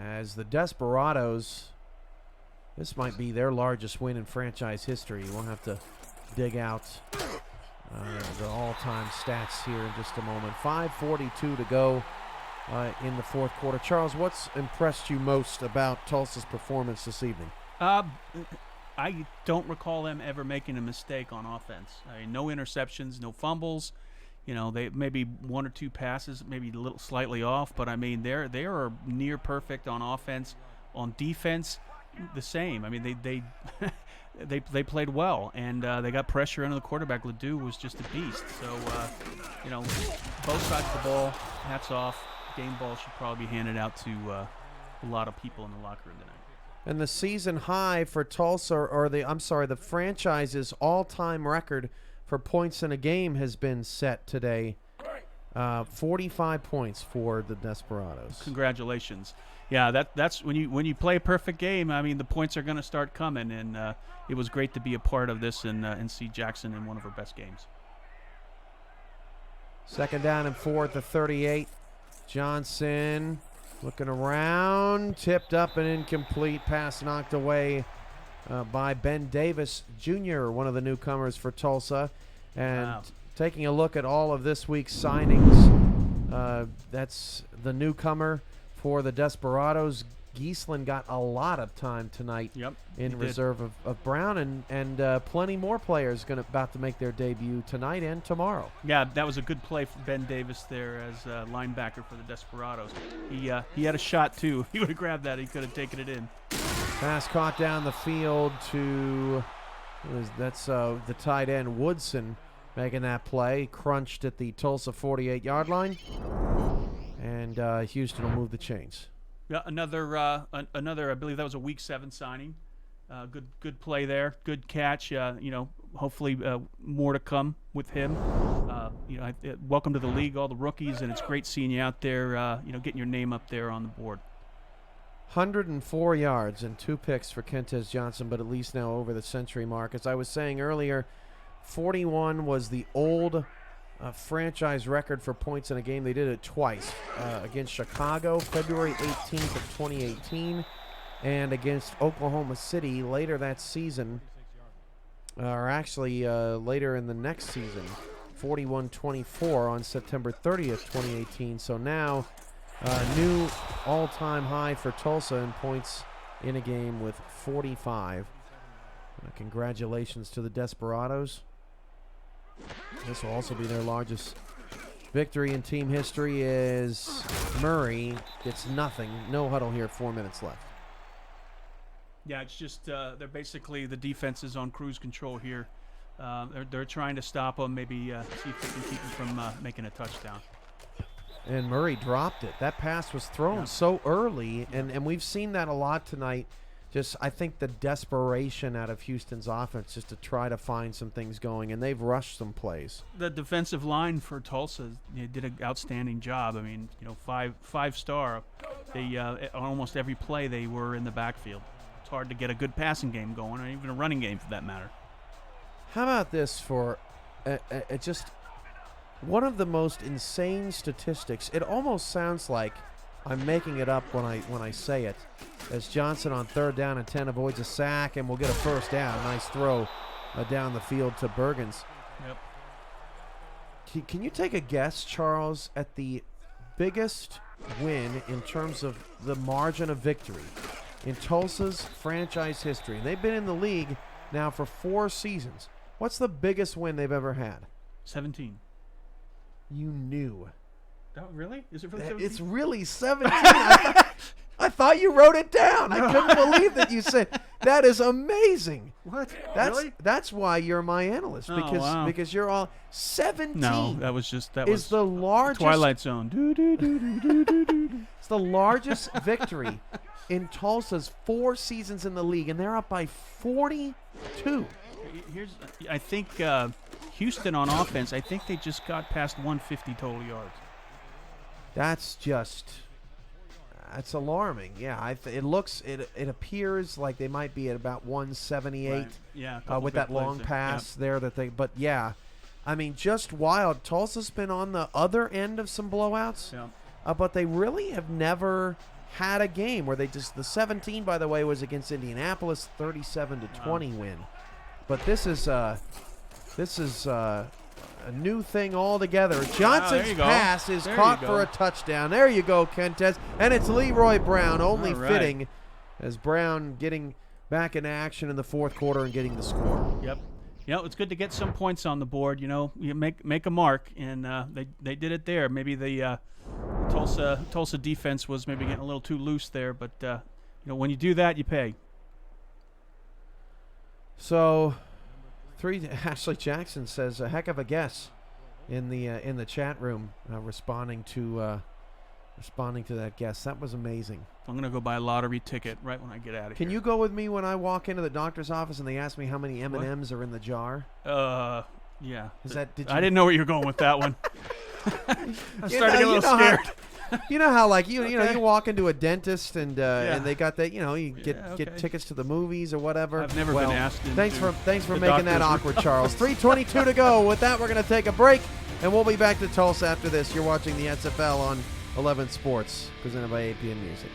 As the Desperados, this might be their largest win in franchise history. We'll have to dig out the all-time stats here in just a moment. 5:42 to go in the fourth quarter. Charles, what's impressed you most about Tulsa's performance this evening? I don't recall them ever making a mistake on offense. I mean, no interceptions, no fumbles. You know, they maybe one or two passes, maybe a little slightly off, but I mean, they are near perfect on offense. On defense, the same. I mean, they played well, and they got pressure into the quarterback. Ledoux was just a beast. So, you know, both sides of the ball, hats off. Game ball should probably be handed out to a lot of people in the locker room tonight. And the season high for Tulsa, or the franchise's all-time record for points in a game has been set today. 45 points for the Desperados. Congratulations. Yeah, that's when you play a perfect game. I mean, the points are going to start coming, and it was great to be a part of this and see Jackson in one of her best games. Second down and 4 at the 38. Johnson looking around, tipped up and incomplete. Pass knocked away by Ben Davis Jr., one of the newcomers for Tulsa. And Wow. Taking a look at all of this week's signings, that's the newcomer for the Desperados. Giesland got a lot of time tonight in reserve of Brown, and plenty more players about to make their debut tonight and tomorrow. Yeah, that was a good play for Ben Davis there as linebacker for the Desperados. He had a shot, too. He would have grabbed that. He could have taken it in. Pass caught down the field to the tight end Woodson making that play. Crunched at the Tulsa 48-yard line, and Houston will move the chains. Yeah, another. I believe that was a Week 7 signing. Good play there. Good catch. You know, hopefully more to come with him. You know, welcome to the league, all the rookies, and it's great seeing you out there. You know, getting your name up there on the board. 104 yards and 2 picks for Kentez Johnson, but at least now over the century mark. As I was saying earlier, 41 was the old franchise record for points in a game. They did it twice against Chicago, February 18th of 2018, and against Oklahoma City later that season, or actually later in the next season, 41-24 on September 30th, 2018. So now new all-time high for Tulsa in points in a game with 45. Congratulations to the Desperados. This will also be their largest victory in team history, as Murray gets nothing. No huddle here, 4 minutes left. Yeah, it's just they're basically, the defense is on cruise control here. They're trying to stop them, maybe see if they can keep them from making a touchdown. And Murray dropped it. That pass was thrown so early, and we've seen that a lot tonight. Just, I think, the desperation out of Houston's offense just to try to find some things going, and they've rushed some plays. The defensive line for Tulsa did an outstanding job. I mean, you know, five-star. They on almost every play they were in the backfield. It's hard to get a good passing game going, or even a running game for that matter. How about this for just one of the most insane statistics? It almost sounds like I'm making it up when I say it. As Johnson on 3rd down and 10 avoids a sack and will get a first down. Nice throw down the field to Bergens. Yep. Can you take a guess, Charles, at the biggest win in terms of the margin of victory in Tulsa's franchise history? And they've been in the league now for 4 seasons. What's the biggest win they've ever had? 17. You knew. Oh, really? Is it really 17? It's really 17. I thought you wrote it down. I couldn't believe that you said that. Is amazing. What? That's That's why you're my analyst, because wow. because you're all 17. No, that was the largest Twilight Zone. It's the largest victory in Tulsa's 4 seasons in the league, and they're up by 42. I think Houston on offense, I think they just got past 150 total yards. That's alarming. Yeah, it appears like they might be at about 178. Right. Yeah, with that long pass there that they. But yeah, I mean, just wild. Tulsa's been on the other end of some blowouts, but they really have never had a game where they just. The 17, by the way, was against Indianapolis, 37-20 win. But this is a new thing altogether. Johnson's you go. pass is There caught you for go. a touchdown. There you go, Kentez. And it's Leroy Brown, only All right. fitting, as Brown getting back in action in the fourth quarter and getting the score. Yep. It's good to get some points on the board. You make a mark, and they did it there. Maybe the Tulsa defense was maybe getting a little too loose there, but when you do that, you pay. So, Ashley Jackson says a heck of a guess in the chat room, responding to that guess. That was amazing. I'm gonna go buy a lottery ticket right when I get out of here. Can you go with me when I walk into the doctor's office and they ask me how many M&Ms are in the jar? Yeah. I I didn't know where you were going with that one. I'm starting to get a little how- scared. You know how you Okay. you walk into a dentist and they got that you get okay. tickets to the movies or whatever. I've never been asked Thanks into for the making that doctor's awkward, Charles. 3:22 to go. With that, we're going to take a break and we'll be back to Tulsa after this. You're watching the SFL on 11 Sports, presented by APN Music.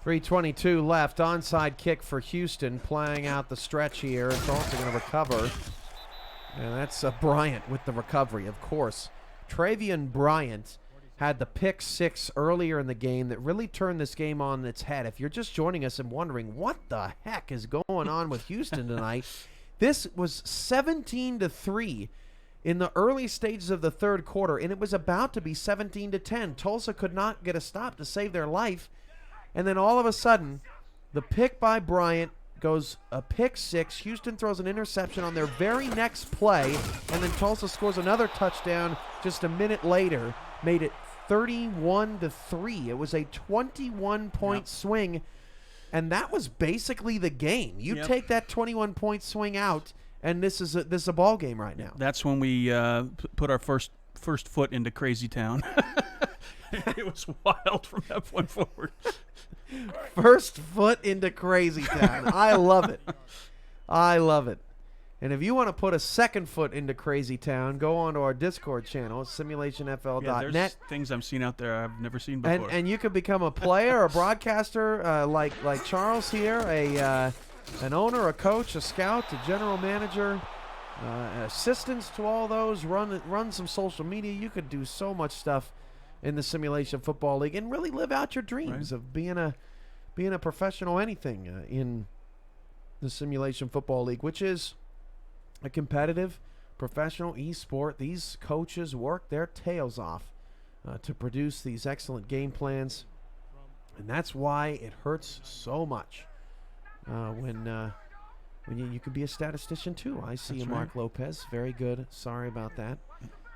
.322 left. Onside kick for Houston, playing out the stretch here. It's also going to recover. And that's Bryant with the recovery, of course. Travian Bryant had the pick six earlier in the game that really turned this game on its head. If you're just joining us and wondering what the heck is going on with Houston tonight, this was 17-3 in the early stages of the third quarter, and it was about to be 17-10. Tulsa could not get a stop to save their life. And then all of a sudden, the pick by Bryant goes a pick six. Houston throws an interception on their very next play, and then Tulsa scores another touchdown just a minute later, made it 31-3. It was a 21-point swing, and that was basically the game. You take that 21-point swing out, and this is a ball game right now. That's when we put our first foot into Crazy Town. It was wild from that point forward. First foot into Crazy Town. I love it. I love it. And if you want to put a second foot into Crazy Town, go on to our Discord channel, simulationfl.net. There's things I'm seeing out there I've never seen before. And you can become a player, a broadcaster, like Charles here, an owner, a coach, a scout, a general manager, assistants to all those. Run some social media. You could do so much stuff in the Simulation Football League and really live out your dreams of being a professional anything in the Simulation Football League, which is a competitive professional e-sport. These coaches work their tails off to produce these excellent game plans, and that's why it hurts so much when you can be a statistician too. I see you, Mark Lopez. Very good. Sorry about that.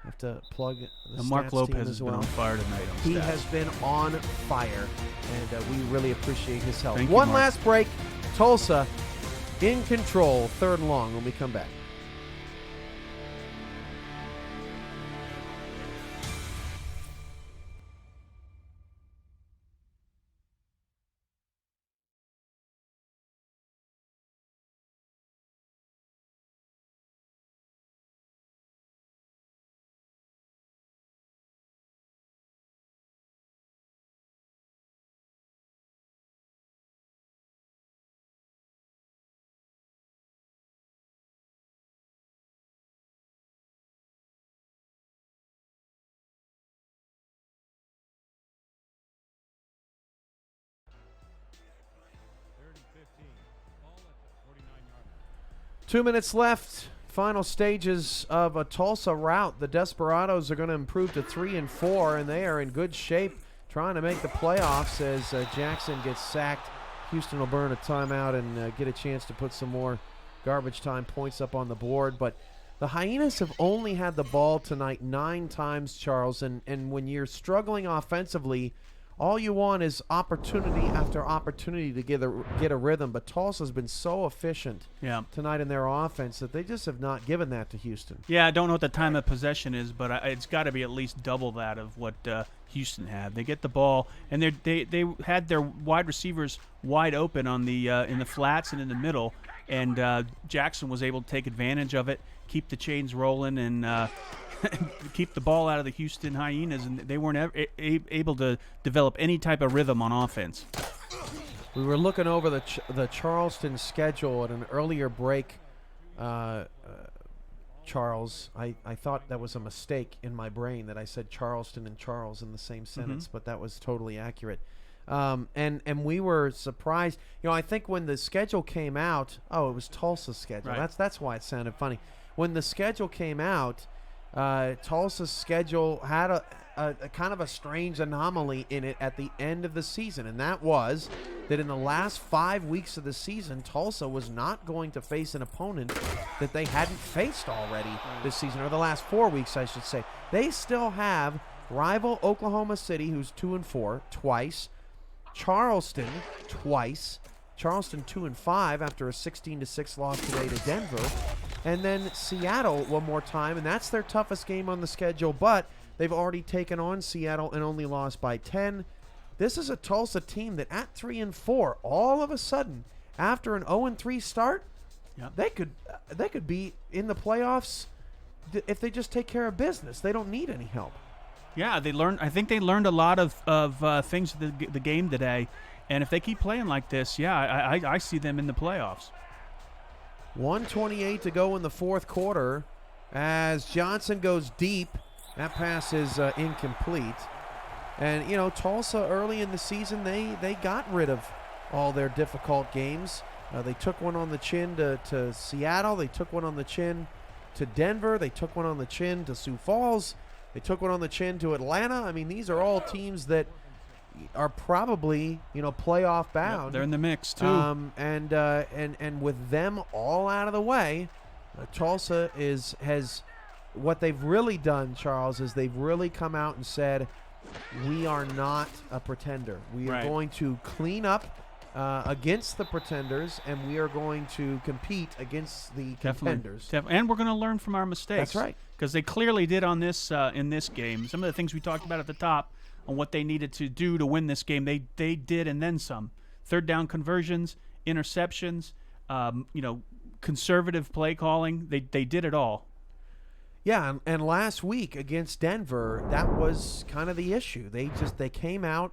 Have to plug the Mark stats Lopez team has as been well. on fire tonight. He has been on fire, and we really appreciate his help. Thank you, One Mark. last break. Tulsa in control, third and long when we come back. Two minutes left. Final stages of a Tulsa route. The Desperados are going to improve to 3-4, and they are in good shape trying to make the playoffs as Jackson gets sacked. Houston will burn a timeout and get a chance to put some more garbage time points up on the board. But The Hyenas have only had the ball tonight 9 times, Charles, and when you're struggling offensively, all you want is opportunity after opportunity to get a rhythm. But Tulsa's been so efficient tonight in their offense that they just have not given that to Houston. Yeah, I don't know what the time of possession is, but it's got to be at least double that of what Houston had. They get the ball, and they had their wide receivers wide open on the in the flats and in the middle, and Jackson was able to take advantage of it, keep the chains rolling, and keep the ball out of the Houston Hyenas, and they weren't able to develop any type of rhythm on offense. We were looking over the Charleston schedule at an earlier break, Charles. I thought that was a mistake in my brain that I said Charleston and Charles in the same sentence, but that was totally accurate. And we were surprised. I think when the schedule came out, it was Tulsa's schedule. Right. That's why it sounded funny. When the schedule came out, Tulsa's schedule had a kind of a strange anomaly in it at the end of the season, and that was that in the last 5 weeks of the season, Tulsa was not going to face an opponent that they hadn't faced already this season, or the last 4 weeks, I should say. They still have rival Oklahoma City, who's 2-4, twice, Charleston twice, Charleston 2-5 after a 16-6 loss today to Denver, and then Seattle one more time, and that's their toughest game on the schedule, but they've already taken on Seattle and only lost by 10. This is a Tulsa team that at 3-4, all of a sudden, after an 0-3 start, they could be in the playoffs if they just take care of business. They don't need any help. Yeah, I think they learned a lot of things the game today, and if they keep playing like this, I see them in the playoffs. 1:28 to go in the fourth quarter as Johnson goes deep. That pass is incomplete. And, Tulsa early in the season, they got rid of all their difficult games. They took one on the chin to Seattle. They took one on the chin to Denver. They took one on the chin to Sioux Falls. They took one on the chin to Atlanta. I mean, these are all teams that are probably, playoff bound. Yep, they're in the mix, too. And with them all out of the way, Tulsa has what they've really done, Charles, is they've really come out and said, we are not a pretender. We are going to clean up against the pretenders, and we are going to compete against the contenders. Definitely. And we're going to learn from our mistakes. That's right. Because they clearly did on this in this game. Some of the things we talked about at the top on what they needed to do to win this game, they did, and then some. Third down conversions, interceptions, conservative play calling. They did it all. Yeah, and last week against Denver, that was kind of the issue. They came out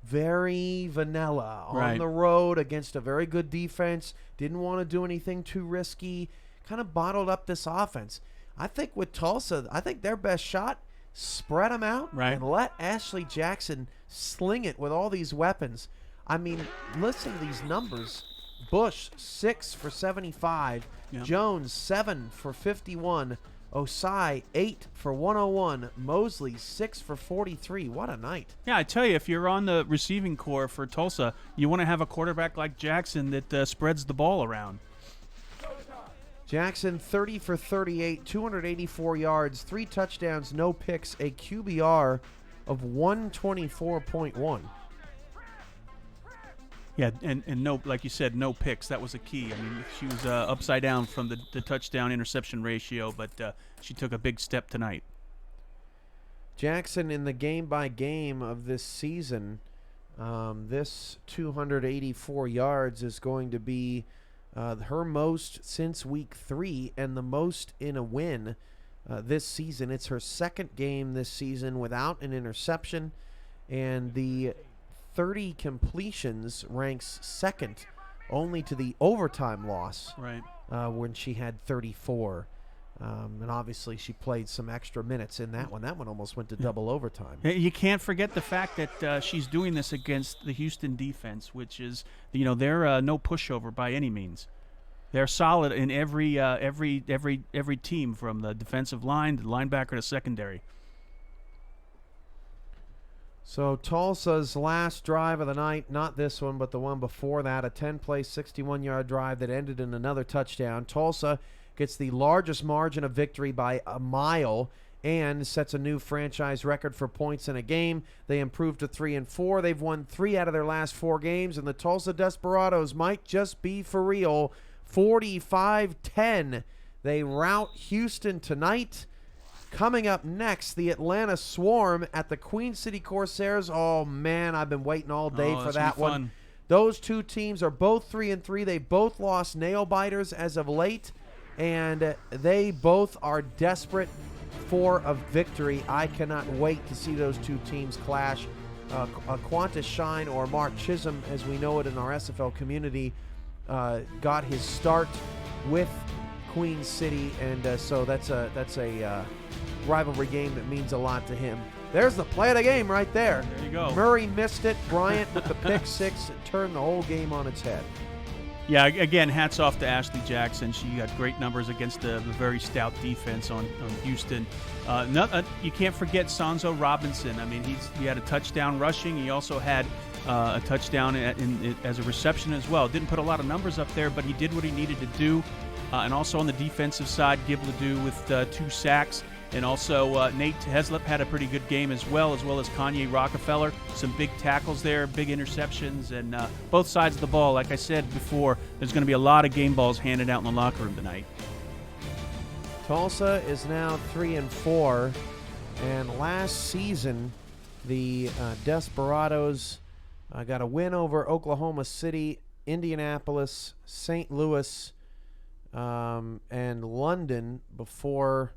very vanilla on the road against a very good defense, didn't want to do anything too risky, kind of bottled up this offense. I think with Tulsa, their best shot, spread them out and let Ashley Jackson sling it with all these weapons. I mean, listen to these numbers. Bush, 6 for 75. Yep. Jones, 7 for 51. Osai, 8 for 101. Mosley, 6 for 43. What a night. Yeah, I tell you, if you're on the receiving corps for Tulsa, you want to have a quarterback like Jackson that spreads the ball around. Jackson, 30 for 38, 284 yards, 3 touchdowns, no picks, a QBR of 124.1. Yeah, and no, like you said, no picks. That was a key. I mean, she was upside down from the touchdown-interception ratio, but she took a big step tonight. Jackson in the game-by-game of this season, this 284 yards is going to be her most since week 3 and the most in a win this season. It's her second game this season without an interception, and the 30 completions ranks second only to the overtime loss when she had 34. And obviously she played some extra minutes in that one. That one almost went to double overtime. You can't forget the fact that she's doing this against the Houston defense, which is, they're no pushover by any means. They're solid in every team, from the defensive line to the linebacker to secondary. So Tulsa's last drive of the night, not this one, but the one before that, a 10-play, 61-yard drive that ended in another touchdown. Tulsa gets the largest margin of victory by a mile and sets a new franchise record for points in a game. They improved to 3-4. They've won 3 out of their last 4 games, and the Tulsa Desperados might just be for real. 45-10. They rout Houston tonight. Coming up next, the Atlanta Swarm at the Queen City Corsairs. Oh, man, I've been waiting all day for that one. Fun. Those two teams are both 3-3. They both lost nail-biters as of late, and they both are desperate for a victory. I cannot wait to see those two teams clash. Qantas Shine, or Mark Chisholm, as we know it in our SFL community, got his start with Queen City, and so that's a rivalry game that means a lot to him. There's the play of the game right there. There you go. Murray missed it. Bryant with the pick six turned the whole game on its head. Yeah, again, hats off to Ashley Jackson. She had great numbers against the very stout defense on Houston. You can't forget Sanzo Robinson. I mean, he had a touchdown rushing. He also had a touchdown as a reception as well. Didn't put a lot of numbers up there, but he did what he needed to do. And also on the defensive side, Gib Ledoux with 2 sacks. And also Nate Heslip had a pretty good game as well as Kanye Rockefeller. Some big tackles there, big interceptions, and both sides of the ball. Like I said before, there's going to be a lot of game balls handed out in the locker room tonight. Tulsa is now 3-4, and last season the Desperados got a win over Oklahoma City, Indianapolis, St. Louis, and London before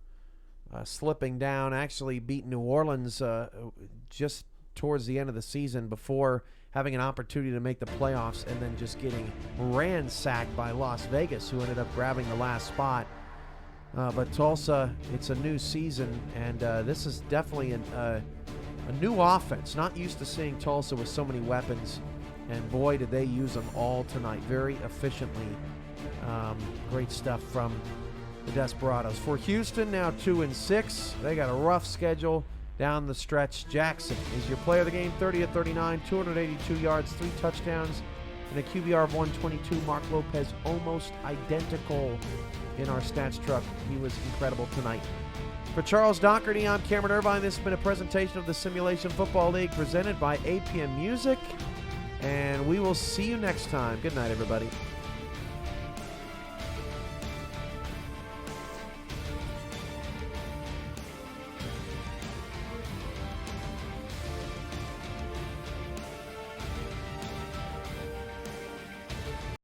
slipping down. Actually beat New Orleans just towards the end of the season before having an opportunity to make the playoffs, and then just getting ransacked by Las Vegas, who ended up grabbing the last spot. But Tulsa, it's a new season, and this is definitely a new offense. Not used to seeing Tulsa with so many weapons, and boy, did they use them all tonight very efficiently. Great stuff from the Desperados. For Houston, now 2-6. They got a rough schedule down the stretch. Jackson is your player of the game, 30 of 39, 282 yards, 3 touchdowns, and a QBR of 122. Mark Lopez almost identical in our stats truck. He was incredible tonight. For Charles Doherty, I'm Cameron Irvine. This has been a presentation of the Simulation Football League presented by APM Music, and we will see you next time. Good night, everybody.